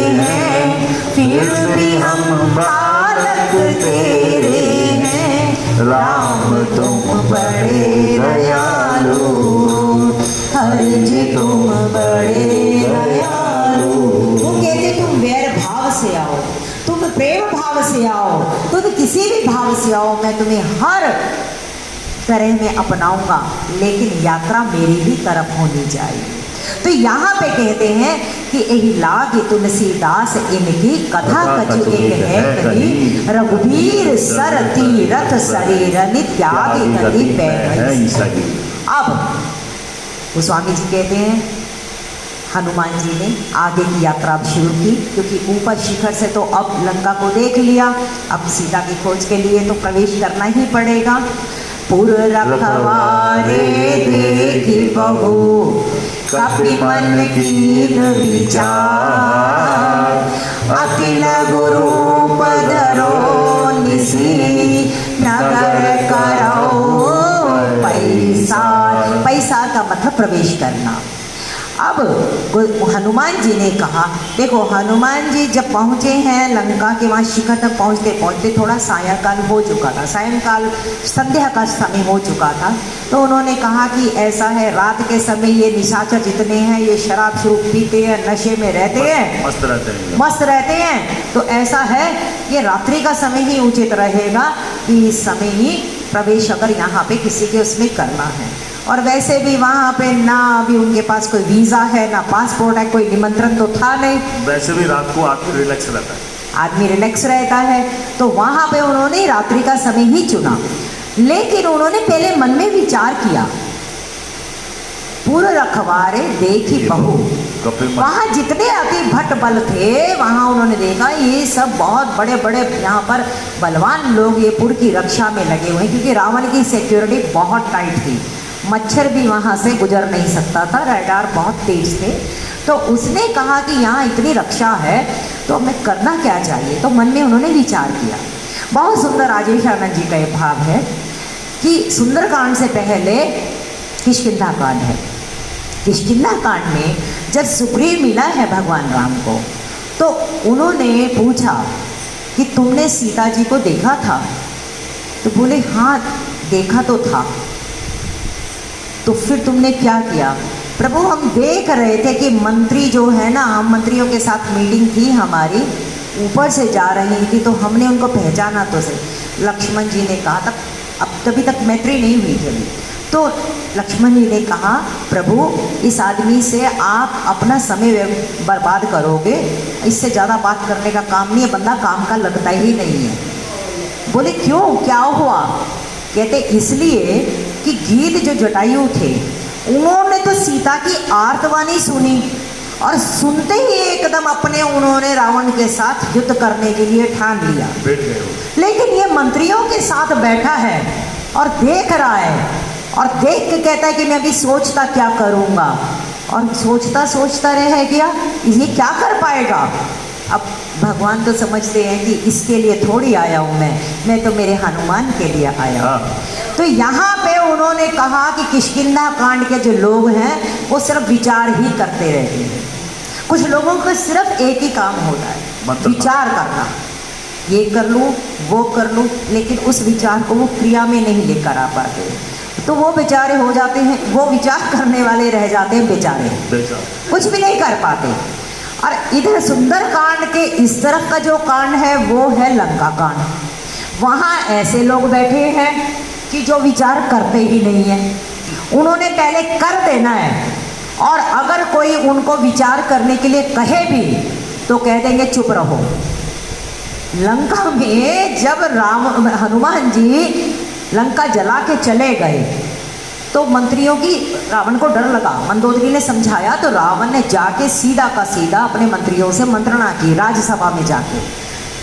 तेरे हैं राम तुम बड़े दयालु, हरि जी तुम बड़े दयालु। वो कहते तुम वैर भाव से आओ, तुम प्रेम भाव से आओ, तुम किसी भी भाव से आओ, मैं तुम्हें हर तरह में अपनाऊंगा, लेकिन यात्रा मेरी ही तरफ होनी चाहिए। तो यहाँ पे कहते हैं कि यही लागे तुलसीदास इनकी कथा कछु एक है कही, रघुवीर सर तीरथ शरीर नित्यागे गति पैदल। अब गोस्वामी जी कहते हैं हनुमान जी ने आगे की यात्रा शुरू की, क्योंकि ऊपर शिखर से तो अब लंका को देख लिया, अब सीता की खोज के लिए तो प्रवेश करना ही पड़ेगा। पुर रखवारे देखी बहु, कपि मन कीन विचार, अखिल गुरु पधरो निसी, नगर करो पैसार। पैसार का मतलब प्रवेश करना। अब हनुमान जी ने कहा, देखो हनुमान जी जब पहुँचे हैं लंका के वहाँ शिखर तक पहुँचते पहुँचते थोड़ा सायंकाल हो चुका था, सायंकाल संध्या का समय हो चुका था। तो उन्होंने कहा कि ऐसा है, रात के समय ये निशाचर जितने हैं ये शराब शुरू पीते हैं, नशे में रहते हैं, मस्त रहते हैं। तो ऐसा है ये रात्रि का समय ही उचित रहेगा कि इस समय ही प्रवेश अगर यहाँ पे किसी के उसमें करना है। और वैसे भी वहाँ पे ना अभी उनके पास कोई वीज़ा है ना पासपोर्ट है, कोई निमंत्रण तो था नहीं। वैसे भी रात को आदमी रिलैक्स रहता है, आदमी रिलैक्स रहता है, तो वहाँ पे उन्होंने रात्रि का समय ही चुना। लेकिन उन्होंने पहले मन में विचार किया, पुर रखवारे देखी बहु, वहाँ जितने अति भट्ट बल थे वहाँ उन्होंने देखा ये सब बहुत बड़े बड़े यहाँ पर बलवान लोग ये पुर की रक्षा में लगे हुए हैं, क्योंकि रावण की सिक्योरिटी बहुत टाइट थी, मच्छर भी वहाँ से गुजर नहीं सकता था, रडार बहुत तेज थे। तो उसने कहा कि यहाँ इतनी रक्षा है तो हमें करना क्या चाहिए। तो मन में उन्होंने विचार किया। बहुत सुंदर राजेश आनंद जी का ये भाव है कि सुंदरकांड से पहले किष्किंधा कांड है। किष्किंधा कांड में जब सुग्रीव मिला है भगवान राम को, तो उन्होंने पूछा कि तुमने सीता जी को देखा था? तो बोले हाँ देखा तो था। तो फिर तुमने क्या किया? प्रभु हम देख रहे थे कि मंत्री जो है ना, हम मंत्रियों के साथ मीटिंग थी हमारी, ऊपर से जा रही थी तो हमने उनको पहचाना तो सही। लक्ष्मण जी ने कहा तब अब तभी तक मैत्री नहीं हुई थी अभी। तो लक्ष्मण जी ने कहा प्रभु इस आदमी से आप अपना समय बर्बाद करोगे, इससे ज़्यादा बात करने का काम नहीं है, बंदा काम का लगता ही नहीं है। बोले क्यों, क्या हुआ? कहते इसलिए कि गीध जो जटायु थे उन्होंने तो सीता की आर्तवाणी सुनी और सुनते ही एकदम अपने उन्होंने रावण के साथ युद्ध करने के लिए ठान लिया। लेकिन ये मंत्रियों के साथ बैठा है और देख रहा है और देख के कहता है कि मैं अभी सोचता क्या करूँगा, और सोचता सोचता रह गया, ये क्या कर पाएगा। अब भगवान तो समझते हैं कि इसके लिए थोड़ी आया हूँ मैं तो मेरे हनुमान के लिए आया हूँ। तो यहाँ पे उन्होंने कहा कि किष्किंधा कांड के जो लोग हैं वो सिर्फ विचार ही करते रहते हैं। कुछ लोगों का सिर्फ एक ही काम होता है, विचार करना, ये कर लूँ वो कर लूँ, लेकिन उस विचार को वो क्रिया में नहीं लेकर आ पाते, तो वो बेचारे हो जाते हैं, वो विचार करने वाले रह जाते हैं बेचारे, कुछ भी नहीं कर पाते। और इधर सुंदर कांड के इस तरफ का जो कांड है वो है लंका कांड। वहाँ ऐसे लोग बैठे हैं कि जो विचार करते ही नहीं है, उन्होंने पहले कर देना है, और अगर कोई उनको विचार करने के लिए कहे भी तो कह देंगे चुप रहो। लंका में जब हनुमान जी लंका जला के चले गए तो मंत्रियों की रावण को डर लगा। मंदोदरी ने समझाया तो रावण ने जाके सीधा का सीधा अपने मंत्रियों से मंत्रणा की राज्यसभा में जाके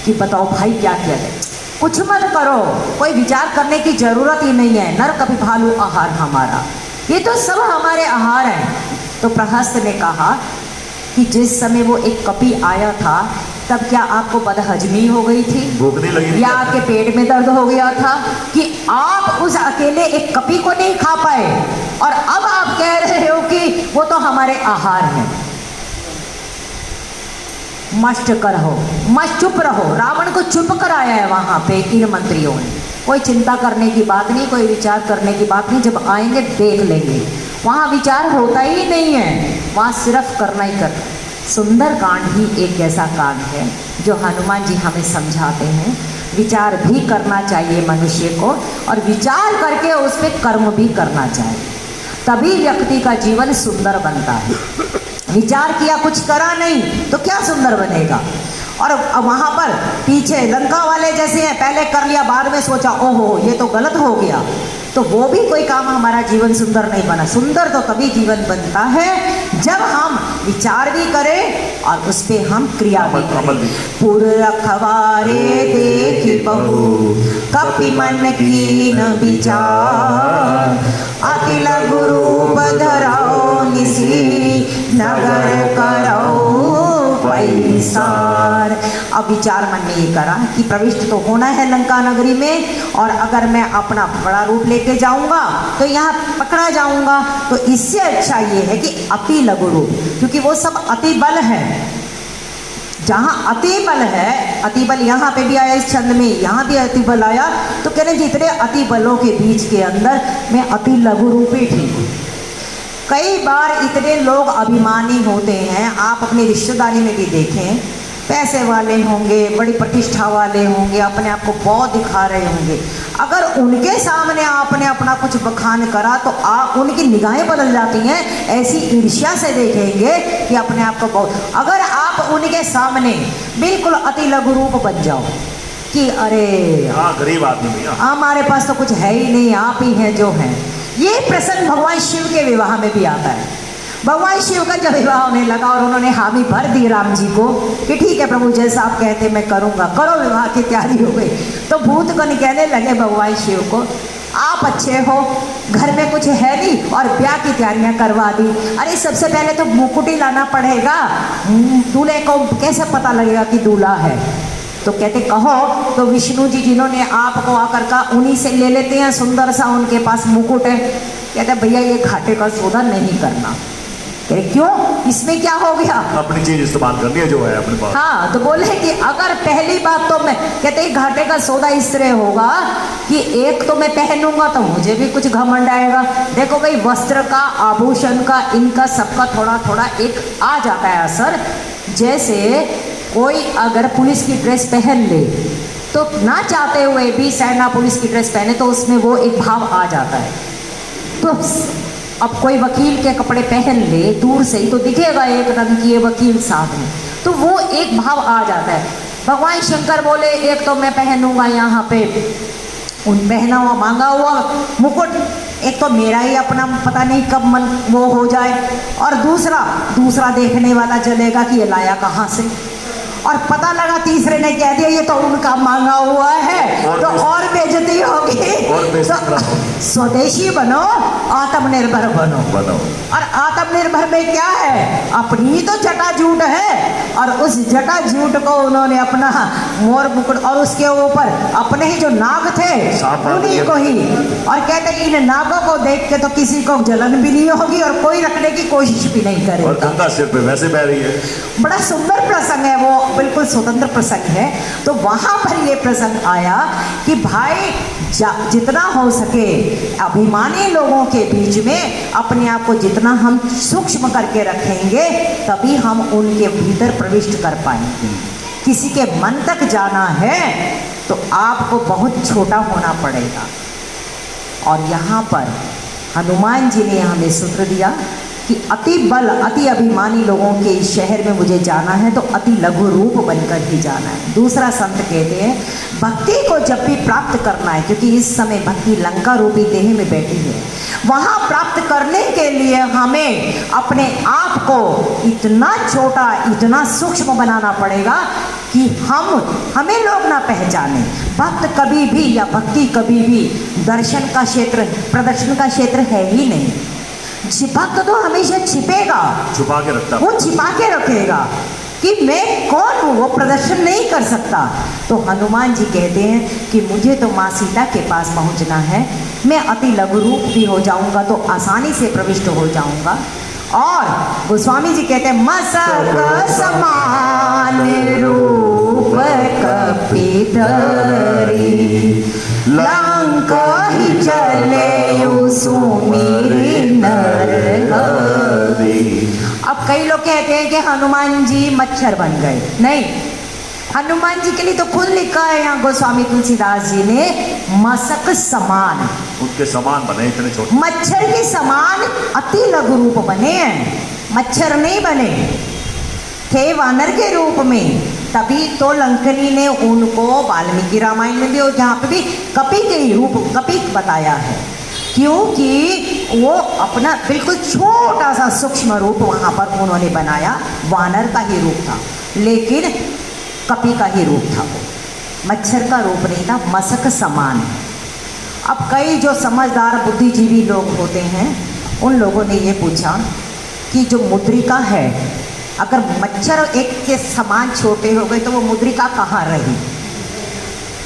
कि बताओ भाई क्या किया जाए, कुछ मत करो, कोई विचार करने की जरूरत ही नहीं है, नर कपि भालू आहार हमारा, ये तो सब हमारे आहार हैं। तो प्रहस्त ने कहा कि जिस समय वो एक कपि आया था तब क्या आपको बदहजमी हो गई थी, भूख नहीं लगी, या आपके पेट में दर्द हो गया था कि आप उस अकेले एक कपि को नहीं खा पाए, और अब आप कह रहे हो कि वो तो हमारे आहार हैं। मस्त करो, मस्त चुप रहो। रावण को चुप कराया है वहाँ पे इन मंत्रियों ने। कोई चिंता करने की बात नहीं, कोई विचार करने की बात नहीं, जब आएंगे देख लेंगे। वहाँ विचार होता ही नहीं है, वहाँ सिर्फ करना ही करना। सुंदर कांड ही एक ऐसा कांड है जो हनुमान जी हमें समझाते हैं। विचार भी करना चाहिए मनुष्य को, और विचार करके उस पर कर्म भी करना चाहिए, तभी व्यक्ति का जीवन सुंदर बनता है। विचार किया, कुछ करा नहीं, तो क्या सुंदर बनेगा। और वहाँ पर पीछे लंका वाले जैसे हैं, पहले कर लिया, बाद में सोचा ओहो ये तो गलत हो गया, तो वो भी कोई काम हमारा जीवन सुंदर नहीं बना। सुंदर तो तभी जीवन बनता है जब हम विचार भी करें और उस पर हम क्रिया भी करें। पुर रखवारे देख बहु कपि मन की न विचार, अति लघु रूप धराओ निसी नगर कराओ पैसार। अब विचार मन में ये करा कि प्रविष्ट तो होना है लंका नगरी में, और अगर मैं अपना बड़ा रूप लेके जाऊंगा तो यहाँ पकड़ा जाऊंगा, तो इससे अच्छा ये है कि अति लघु रूप, क्योंकि वो सब अति बल है। जहाँ अति बल है, अति बल यहाँ पे भी आया इस छंद में, यहाँ भी अति बल आया, तो कह रहे जितने अति बलों के बीच के अंदर मैं अति लघु रूप ही ठीक हूँ। कई बार इतने लोग अभिमानी होते हैं, आप अपनी रिश्तेदारी में भी देखें, पैसे वाले होंगे, बड़ी प्रतिष्ठा वाले होंगे, अपने आप को बहुत दिखा रहे होंगे। अगर उनके सामने आपने अपना कुछ बखान करा तो उनकी निगाहें बदल जाती हैं, ऐसी ईर्ष्या से देखेंगे कि अपने आप को बहुत। अगर आप उनके सामने बिल्कुल अति लघु रूप बन जाओ कि अरे हाँ गरीब आदमी भैया, हमारे पास तो कुछ है ही नहीं, आप ही हैं जो हैं। ये प्रसंग भगवान शिव के विवाह में भी आता है। भगवान शिव का जब विवाह होने लगा और उन्होंने हामी भर दी राम जी को कि ठीक है प्रभु जैसा आप कहते मैं करूँगा, करो, विवाह की तैयारी हो गई। तो भूतगण कहने लगे भगवान शिव को, आप अच्छे हो, घर में कुछ है नहीं और ब्याह की तैयारियां करवा दी। अरे सबसे पहले तो मुकुट ही लाना पड़ेगा, दूल्हे को कैसे पता लगेगा कि दूल्हा है। तो कहते कहो, तो विष्णु जी जिन्होंने आपको आकर कहा उन्हीं से ले लेते हैं, सुंदर सा उनके पास मुकुट है। कहते भैया ये घाटे का सौदा नहीं करना। क्यों, इसमें क्या हो गया, अपनी चीज इस्तेमाल कर लिया जो है अपने पास। हाँ, तो बोले कि अगर पहली बात तो मैं कहते घाटे का सौदा इस तरह होगा कि एक तो मैं पहनूंगा तो मुझे भी कुछ घमंड आएगा। देखो भाई, वस्त्र का, आभूषण का, इनका सबका थोड़ा थोड़ा एक आ जाता है असर। जैसे कोई अगर पुलिस की ड्रेस पहन ले तो ना चाहते हुए भी सेना पुलिस की ड्रेस पहने तो उसमें वो एक भाव आ जाता है। तो अब कोई वकील के कपड़े पहन ले, दूर से ही तो दिखेगा एक रंग की ये वकील साहब है, तो वो एक भाव आ जाता है। भगवान शंकर बोले एक तो मैं पहनूंगा यहाँ पे उन पहना हुआ मांगा हुआ मुकुट, एक तो मेरा ही अपना पता नहीं कब मन वो हो जाए, और दूसरा देखने वाला जलेगा कि ये लाया कहाँ से, और पता लगा तीसरे ने कह दिया ये तो उनका मांगा हुआ है, तो और बेइज्जती होगी। तो स्वदेशी बनो, आत्मनिर्भर बनो। और आत्मनिर्भर में क्या है, अपनी तो जटाजूट है, और उस जटाजूट को उन्होंने अपना मोर मुकुट और उसके ऊपर अपने ही जो नाग थे उन्हीं को ही, और कहते कि इन नागों को देख के तो किसी को जलन भी नहीं होगी और कोई रखने की कोशिश भी नहीं करेगा। और गंगा सिर पे वैसे बह रही है। बड़ा सुंदर प्रसंग है वो, बिल्कुल स्वतंत्र प्रसंग है। तो वहां पर ये प्रसंग आया कि भाई जितना हो सके अभिमानी लोगों के बीच में अपने आप को जितना हम सूक्ष्म करके रखेंगे तभी हम उनके भीतर प्रविष्ट कर पाएंगे। किसी के मन तक जाना है तो आपको बहुत छोटा होना पड़ेगा। और यहाँ पर हनुमान जी ने हमें सूत्र दिया कि अति बल, अति अभिमानी लोगों के इस शहर में मुझे जाना है तो अति लघु रूप बनकर ही जाना है। दूसरा संत कहते हैं भक्ति को जब भी प्राप्त करना है, क्योंकि इस समय भक्ति लंका रूपी देह में बैठी है, वहाँ प्राप्त करने के लिए हमें अपने आप को इतना छोटा, इतना सूक्ष्म बनाना पड़ेगा कि हमें लोग ना पहचाने। भक्त कभी भी या भक्ति कभी भी दर्शन का क्षेत्र, प्रदर्शन का क्षेत्र है ही नहीं। भक्त तो हमेशा छिपेगा, छुपा के रखता, वो छिपा के रखेगा कि मैं कौन हूँ, वो प्रदर्शन नहीं कर सकता। तो हनुमान जी कहते हैं कि मुझे तो माँ सीता के पास पहुँचना है, मैं अति लघु रूप भी हो जाऊँगा तो आसानी से प्रविष्ट हो जाऊँगा। और गोस्वामी जी कहते हैं मसक समान रूप कपि धरी, लंका ही चले सुमिरि नर हरि। अब कई लोग कहते हैं कि हनुमान जी मच्छर बन गए। नहीं, हनुमान जी के लिए तो खुद लिखा है यहाँ गोस्वामी तुलसीदास जी ने, मसक समान, उनके समान बने, इतने छोटे। मच्छर के समान अति लघु रूप बने हैं, मच्छर नहीं बने थे, वानर के रूप में। तभी तो लंकनी ने उनको वाल्मीकि रामायण में भी और जहाँ पे भी कपि के ही रूप, कपि बताया है, क्योंकि वो अपना बिल्कुल छोटा सा सूक्ष्म रूप वहाँ पर उन्होंने बनाया, वानर का ही रूप था, लेकिन कपि का ही रूप था, वो मच्छर का रूप नहीं था, मसक समान है। अब कई जो समझदार बुद्धिजीवी लोग होते हैं, उन लोगों ने ये पूछा कि जो मुद्रिका है, अगर मच्छर एक के समान छोटे हो गए तो वो मुद्रिका कहाँ रही।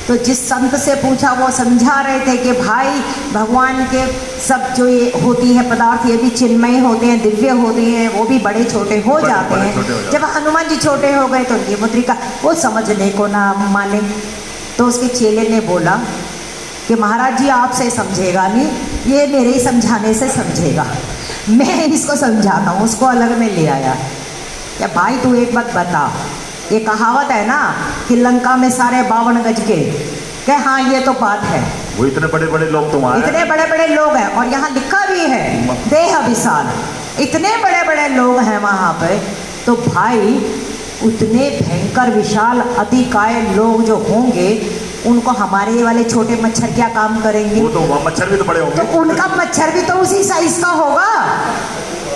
तो जिस संत से पूछा वो समझा रहे थे कि भाई भगवान के सब जो ये होती है पदार्थ, ये भी चिन्मय होते हैं, दिव्य होते हैं, वो भी बड़े छोटे हो जाते हैं। जब हनुमान जी छोटे हो गए तो ये मुद्रिका वो समझने को ना माने। तो उसके चेले ने बोला कि महाराज जी आपसे समझेगा नहीं, ये मेरे ही समझाने से समझेगा, मैं इसको समझाता हूँ। उसको अलग में ले आया, क्या भाई तू एक बात बता, ये कहावत है ना कि लंका में सारे 52 गज के, क्या हाँ ये तो बात है, वो इतने बड़े बड़े लोग तुम्हारे, इतने बड़े बड़े लोग हैं, और यहाँ लिखा भी है देह विशाल, इतने बड़े बड़े लोग हैं वहाँ पे। तो भाई उतने भयंकर विशाल अतिकाय लोग जो होंगे, उनको हमारे वाले छोटे मच्छर क्या काम करेंगे। वो तो मच्छर भी तो बड़े होंगे, तो उनका मच्छर भी तो उसी साइज का होगा।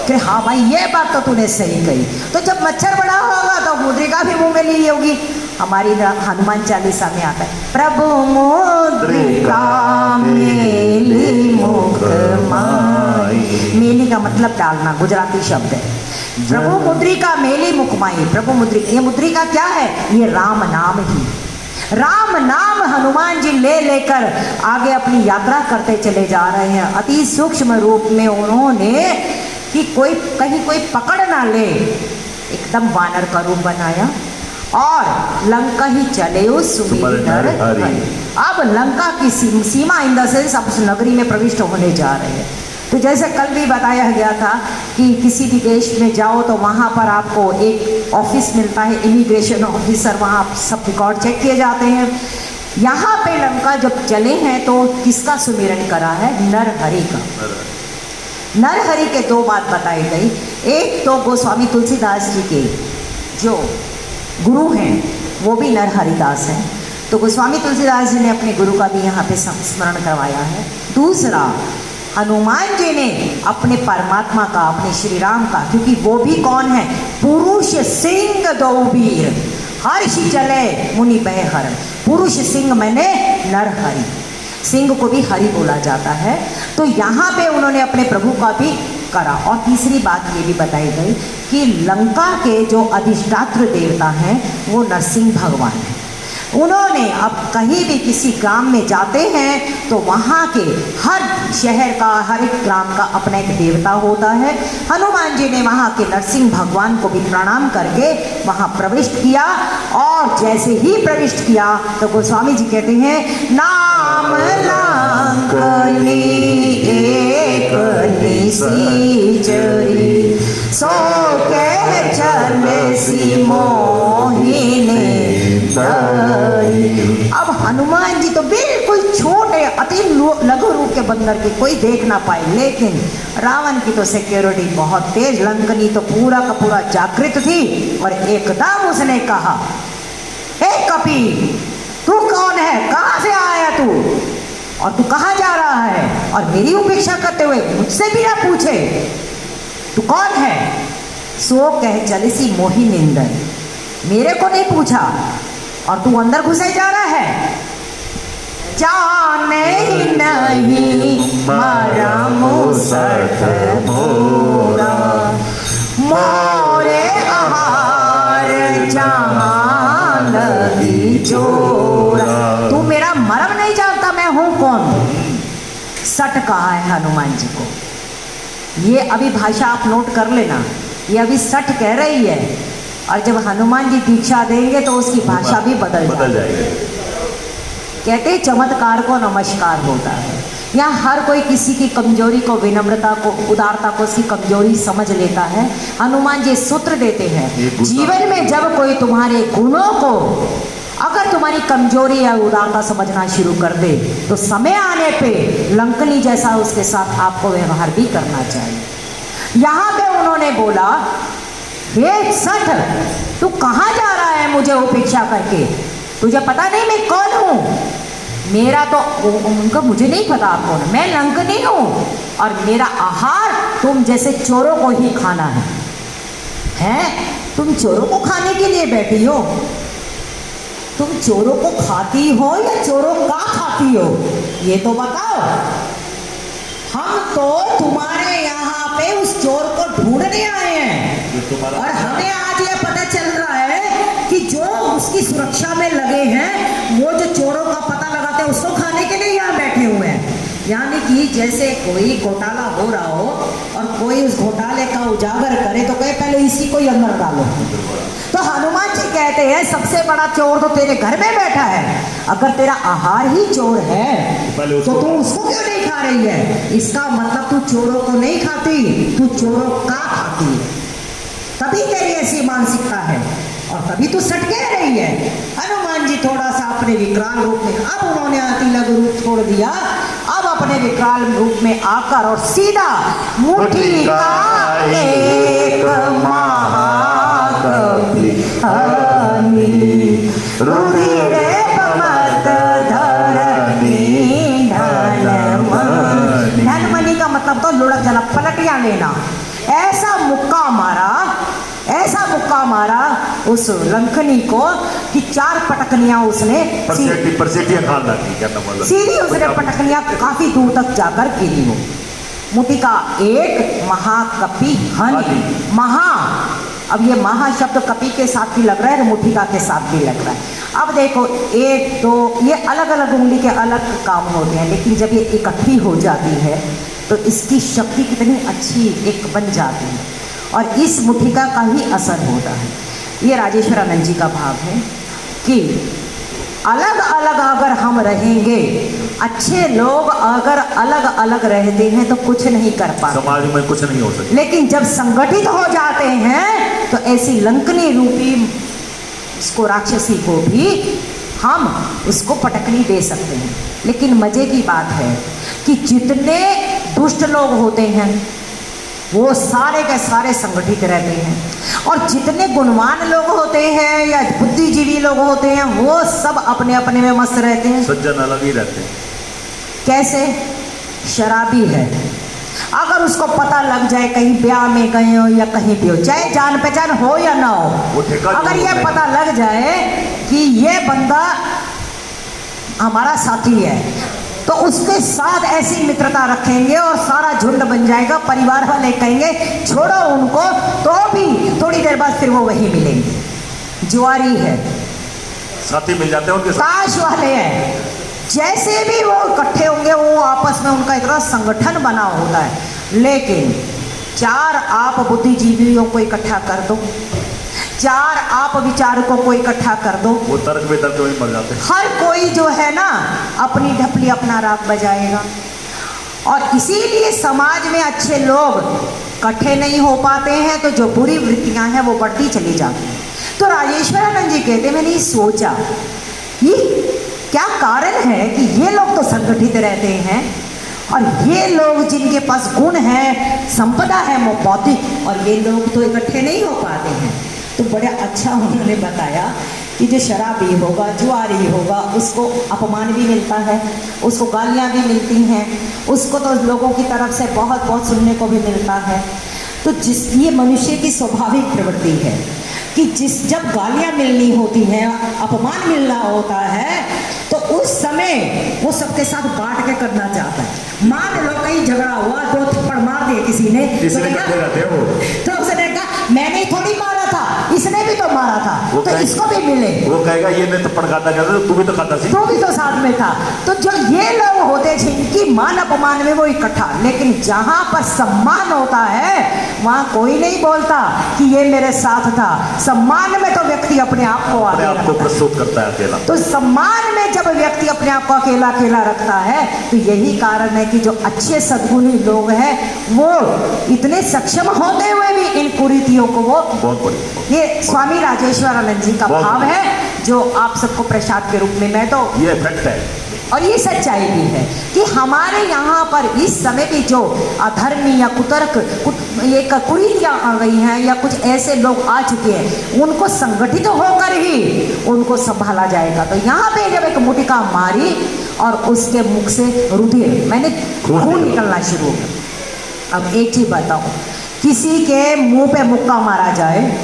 कि हाँ भाई ये बात तो तूने सही कही। तो जब मच्छर बड़ा होगा तो मुद्रिका भी मुंह में ली होगी। हमारी हनुमान चालीसा में आता है, प्रभु मुद्रिका मेली मुख माई। मेली का मतलब डालना, गुजराती शब्द है। प्रभु मुद्रिका मेली मुख माई। प्रभु मुद्रिका, ये मुद्रिका क्या है, ये राम नाम ही, राम नाम हनुमान जी ले लेकर आगे अपनी यात्रा करते चले जा रहे हैं। अति सूक्ष्म रूप में उन्होंने कि कोई कहीं कोई पकड़ ना ले, एकदम वानर का रूप बनाया और लंका ही चले उस सुमिरि नर हरि। अब लंका की सीमा इंद्र से सब नगरी में प्रविष्ट होने जा रहे हैं। तो जैसे कल भी बताया गया था कि किसी भी देश में जाओ तो वहाँ पर आपको एक ऑफिस मिलता है, इमिग्रेशन ऑफिसर, वहाँ सब रिकॉर्ड चेक किए जाते हैं। यहाँ पे लंका जब चले हैं तो किसका सुमिरन करा है, नर हरि का। नर हरि के दो बात बताई गई, एक तो गोस्वामी तुलसीदास जी के जो गुरु हैं वो भी नर हरिदास हैं, तो गोस्वामी तुलसीदास जी ने अपने गुरु का भी यहाँ पे स्मरण करवाया है। दूसरा, हनुमान जी ने अपने परमात्मा का, अपने श्री राम का, क्योंकि वो भी कौन है, पुरुष सिंह दो वीर, हर्ष चले मुनि बह हर। पुरुष सिंह मैंने नर हरि, सिंह को भी हरि बोला जाता है। तो यहाँ पे उन्होंने अपने प्रभु का भी करा। और तीसरी बात ये भी बताई गई कि लंका के जो अधिष्ठात्र देवता हैं वो नरसिंह भगवान हैं। उन्होंने अब कहीं भी किसी ग्राम में जाते हैं तो वहाँ के हर शहर का, हर एक ग्राम का अपना एक देवता होता है। हनुमान जी ने वहाँ के नरसिंह भगवान को भी प्रणाम करके वहाँ प्रविष्ट किया, और जैसे ही प्रविष्ट किया तो गोस्वामी जी कहते हैं, नाम लंकनी एक निसीचरी, सो कह चले सी मोहिनी। अब हनुमान जी तो बिल्कुल छोटे अति लघु रूप के बंदर के कोई देख ना पाए, लेकिन रावण की तो सिक्योरिटी बहुत तेज, लंकनी तो पूरा का पूरा जागृत थी। और एकदम उसने कहा, हे कपि तू कौन है, कहाँ से आया तू, और तू कहाँ जा रहा है, और मेरी उपेक्षा करते हुए मुझसे भी ना पूछे तू कौन है। सो कह चली सी मोहि निंदन, मेरे को नहीं पूछा और तू अंदर घुसे जा रहा है। जाने ही नहीं मरम सठ मोरा, मोरे आहार जहां लगी चोरा। तू मेरा मरम नहीं जानता, मैं हूं कौन। सट कहा है हनुमान जी को, ये अभी भाषा आप नोट कर लेना, ये अभी सठ कह रही है, और जब हनुमान जी दीक्षा देंगे तो उसकी भाषा भी बदल जाएगी। कहते हैं चमत्कार को नमस्कार होता है। यहाँ हर कोई किसी की कमजोरी को, विनम्रता को, उदारता को उसकी कमजोरी समझ लेता है। हनुमान जी सूत्र देते हैं, जीवन में जब कोई तुम्हारे गुणों को, अगर तुम्हारी कमजोरी या उदारता समझना शुरू कर दे तो समय आने पे लंकनी जैसा उसके साथ आपको व्यवहार भी करना चाहिए। यहाँ पे उन्होंने बोला, हे सठ, तू कहाँ जा रहा है मुझे उपेक्षा करके? तुझे पता नहीं मैं कौन हूँ? मेरा तो उनका मुझे नहीं पता आप कौन है। मैं लंकनी हूँ और मेरा आहार तुम जैसे चोरों को ही खाना है। हैं? तुम चोरों को खाने के लिए बैठी हो? तुम चोरों को खाती हो या चोरों का खाती हो? ये तो बताओ। हम तो तुम्हारे यहाँ पे उस चोर को ढूंढने आए हैं और हमें आज ये पता चल रहा है कि जो उसकी सुरक्षा में लगे हैं वो जो चोरों का पता लगाते हैं उसको खाने के लिए यहाँ बैठे हुए हैं। यानी कि जैसे कोई घोटाला हो रहा हो और कोई उस घोटाले का उजागर करे तो कहे पहले इसी को ही अंदर डालो। तो हनुमान जी कहते हैं सबसे बड़ा चोर तो तेरे घर में बैठा है। अगर तेरा आहार ही चोर है तो तू उसको क्यों नहीं खा रही है? इसका मतलब तू चोरों को नहीं खाती, तू चोरों का खाती है। तभी तेरी ऐसी मानसिकता है और तभी तू सट कह रही है। हनुमान जी थोड़ा सा अपने विकराल रूप में, अब उन्होंने अतिलघु रूप छोड़ दिया, अब अपने विकराल रूप में आकर और सीधा मुट्ठी का एक महाकपि रुधिर मत धरनी धनमणि का मतलब तो लुढ़क जाना, पलटिया लेना। ऐसा मुक्का मारा उस लंकनी को कि 4 पटकनियां उसने सीधी उसने पटकनियां काफी दूर तक जाकर गिरी हो। मुट्ठी का एक महाकपि हनि, महा, अब ये महा शब्द कपि के साथ भी लग रहा है और मुट्ठिका के साथ भी लग रहा है। अब देखो 1 2 ये अलग अलग उंगली के अलग काम होते हैं, लेकिन जब ये इकट्ठी हो जाती है तो इसकी शक्ति कितनी अच्छी एक बन जाती है और इस मुट्ठिका का ही असर होता है। ये राजेश्वरानंद जी का भाव है कि अलग अलग अगर हम रहेंगे, अच्छे लोग अगर अलग अलग रहते हैं तो कुछ नहीं कर पाते, समाज में कुछ नहीं हो सकता। लेकिन जब संगठित हो जाते हैं तो ऐसी लंकनी रूपी इसको राक्षसी को भी हम उसको पटकनी दे सकते हैं। लेकिन मजे की बात है कि जितने दुष्ट लोग होते हैं वो सारे के सारे संगठित रहते हैं और जितने गुणवान लोग होते हैं या बुद्धिजीवी लोग होते हैं वो सब अपने अपने में मस्त रहते हैं। सज्जन अलग ही रहते हैं। कैसे? शराबी है, अगर उसको पता लग जाए कहीं ब्याह में गए हो या कहीं भी हो, चाहे जान पहचान हो या ना हो, अगर ये पता लग जाए कि ये बंदा हमारा साथी है तो उसके साथ ऐसी मित्रता रखेंगे और सारा झुंड बन जाएगा। परिवार वाले कहेंगे छोड़ो उनको, तो भी थोड़ी देर बाद फिर वो वही मिलेंगे। जुआरी है, साथी मिल जाते हैं उनके साथ। ताश वाले हैं, जैसे भी वो इकट्ठे होंगे वो आपस में उनका इतना संगठन बना होता है। लेकिन 4 आप बुद्धिजीवियों को इकट्ठा कर दो, 4 आप विचारकों को इकट्ठा कर दो, वो तर्क वितर्क में मर जाते हैं। हर कोई जो है ना अपनी ढपली अपना राग बजाएगा और इसीलिए समाज में अच्छे लोग इकट्ठे नहीं हो पाते हैं तो जो बुरी वृत्तियां हैं वो बढ़ती चली जाती हैं। तो राजेश्वरानंद जी कहते मैंने ये सोचा ये क्या कारण है कि ये लोग तो संगठित रहते हैं और ये लोग जिनके पास गुण है, संपदा है वो भौतिक, और ये लोग तो इकट्ठे नहीं हो पाते हैं। तो बड़ा अच्छा उन्होंने बताया कि जो शराबी होगा, जुआरी होगा, उसको अपमान भी मिलता है, उसको गालियाँ भी मिलती हैं, उसको तो लोगों की तरफ से बहुत बहुत सुनने को भी मिलता है। तो ये मनुष्य की स्वाभाविक प्रवृत्ति है कि जब गालियाँ मिलनी होती हैं, अपमान मिलना होता है तो उस समय वो सबके साथ बांट के करना चाहता है। मान लो कहीं झगड़ा हुआ, 2 थप्पड़ मार दिए किसी ने, तो उसने कहा मैंने थोड़ी मारा था, इसने भी तो मारा था, वो तो कहे- इसको भी मिले। वो कहेगा ये नहीं थप्पड़ खाता कहता तू भी तो खाता सी। तो भी तो साथ में था। तो जो ये लोग होते जिनकी मान अपमान में वो इकट्ठा, लेकिन जहां पर सम्मान होता है वहां कोई नहीं बोलता कि ये मेरे साथ था। सम्मान में तो व्यक्ति अपने आप को अपने आगे आप को रखता है। प्रस्तुत करता है अकेला। तो सम्मान में जब व्यक्ति अपने आप को अकेला अकेला रखता है, तो यही कारण है कि जो अच्छे सद्गुणी लोग हैं वो इतने सक्षम होते हुए भी इन कुरीतियों को वो, बहुत बड़ी ये स्वामी राजेश्वरानंद जी का बहुत भाव है जो आप सबको प्रसाद के रूप में, मैं तो, ये इफेक्ट है। और ये सच्चाई भी है कि हमारे यहाँ पर इस समय भी जो अधर्मी या कुतर्क ये कुरीतियाँ आ गई हैं या कुछ ऐसे लोग आ चुके हैं, उनको संगठित होकर ही उनको संभाला जाएगा। तो यहाँ पे जब एक मुटिका मारी और उसके मुख से रुधिर, मैंने खून निकलना शुरू हो गया। अब एक चीज बताओ, किसी के मुंह पे मुक्का मारा जाए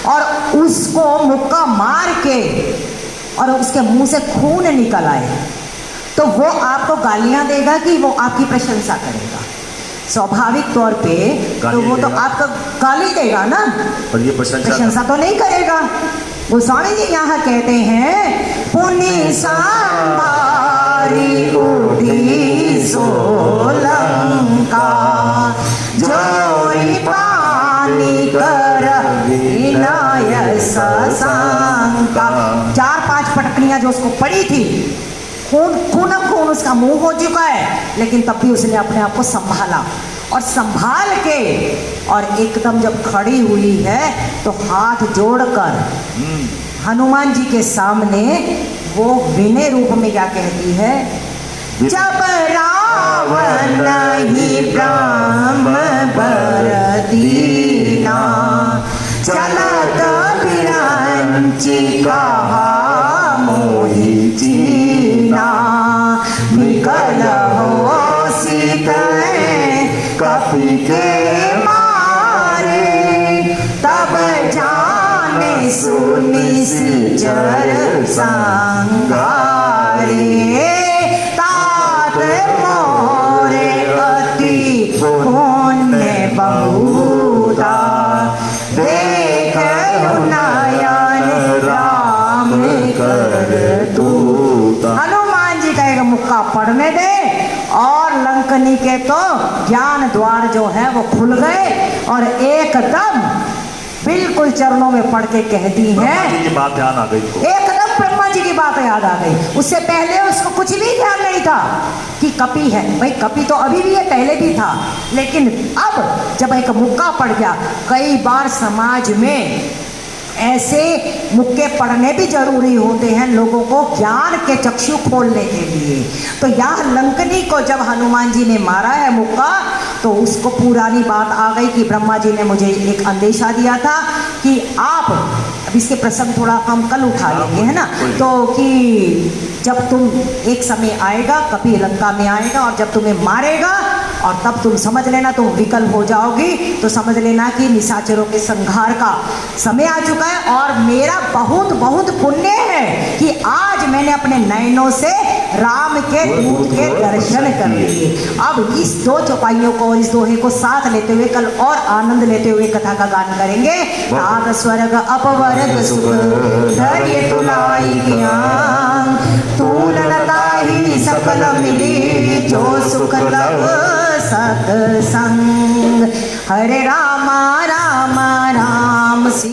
और उसको मुक्का मार के और उसके मुंह से खून निकल आए, तो वो आपको गालियां देगा कि वो आपकी प्रशंसा करेगा? स्वाभाविक तौर पे तो वो तो आपको गाली देगा ना, और ये प्रशंसा तो नहीं करेगा। गोस्वामी जी यहाँ कहते हैं, पुनि सांभारी उठी सोलंका, जोरी पानी कर विनय सशंका। 4-5 पटकनियां जो उसको पड़ी थी, खून खून उसका मुंह हो चुका है, लेकिन तब भी उसने अपने आप को संभाला और संभाल के और एकदम जब खड़ी हुई है तो हाथ जोड़कर हनुमान जी के सामने वो विनय रूप में क्या कहती है, जब रावण ही ब्रह्म बर दीना, चलत विरंची कहा मोहि चीना, विकल हो सीत कपि के मारे, तब जाने सुनि सिचर संगारे, तात मोरे अति पुण्य बहुधा, देख नयन राम कर दूता। हनुमान जी का एक मुक्का पड़ने दे और लंकनी के तो ज्ञान द्वार जो है वो खुल गए और एकदम बिल्कुल चरणों में पड़ के कहती है, ब्रह्मा जी की बात ध्यान आ गई इनको। एकदम ब्रह्मा जी की बात याद आ गई। उससे पहले उसको कुछ भी ध्यान नहीं था कि कपि है। भाई कपि तो अभी भी है, पहले भी था, लेकिन अब जब एक मुक्का पड़ गया, कई बार समाज में ऐसे मुक्के पड़ने भी जरूरी होते हैं लोगों को ज्ञान के चक्षु खोलने के लिए। तो यहाँ लंकनी को जब हनुमान जी ने मारा है मुक्का, तो उसको पुरानी बात आ गई कि ब्रह्मा जी ने मुझे एक अंदेशा दिया था कि आप, अब इसके प्रसंग थोड़ा हम कल उठा लेंगे, है ना, तो कि जब तुम एक समय आएगा, कभी लंका में आएगा और जब तुम्हें मारेगा और तब तुम समझ लेना तुम विकल हो जाओगी, तो समझ लेना कि निशाचरों के संहार का समय आ चुका है। और मेरा बहुत बहुत पुण्य है कि आज मैंने अपने नयनों से राम के दूत के दर्शन कर लिए। अब इस 2 चौपाइयों को, इस दोहे को साथ लेते हुए कल और आनंद लेते हुए कथा का गान करेंगे। तात स्वर्ग अपवर्ग सुख धैर्य तुलाई ज्ञान, तूलता ही सकल मिली जो सुख लग सत्संग। हरे रामा राम राम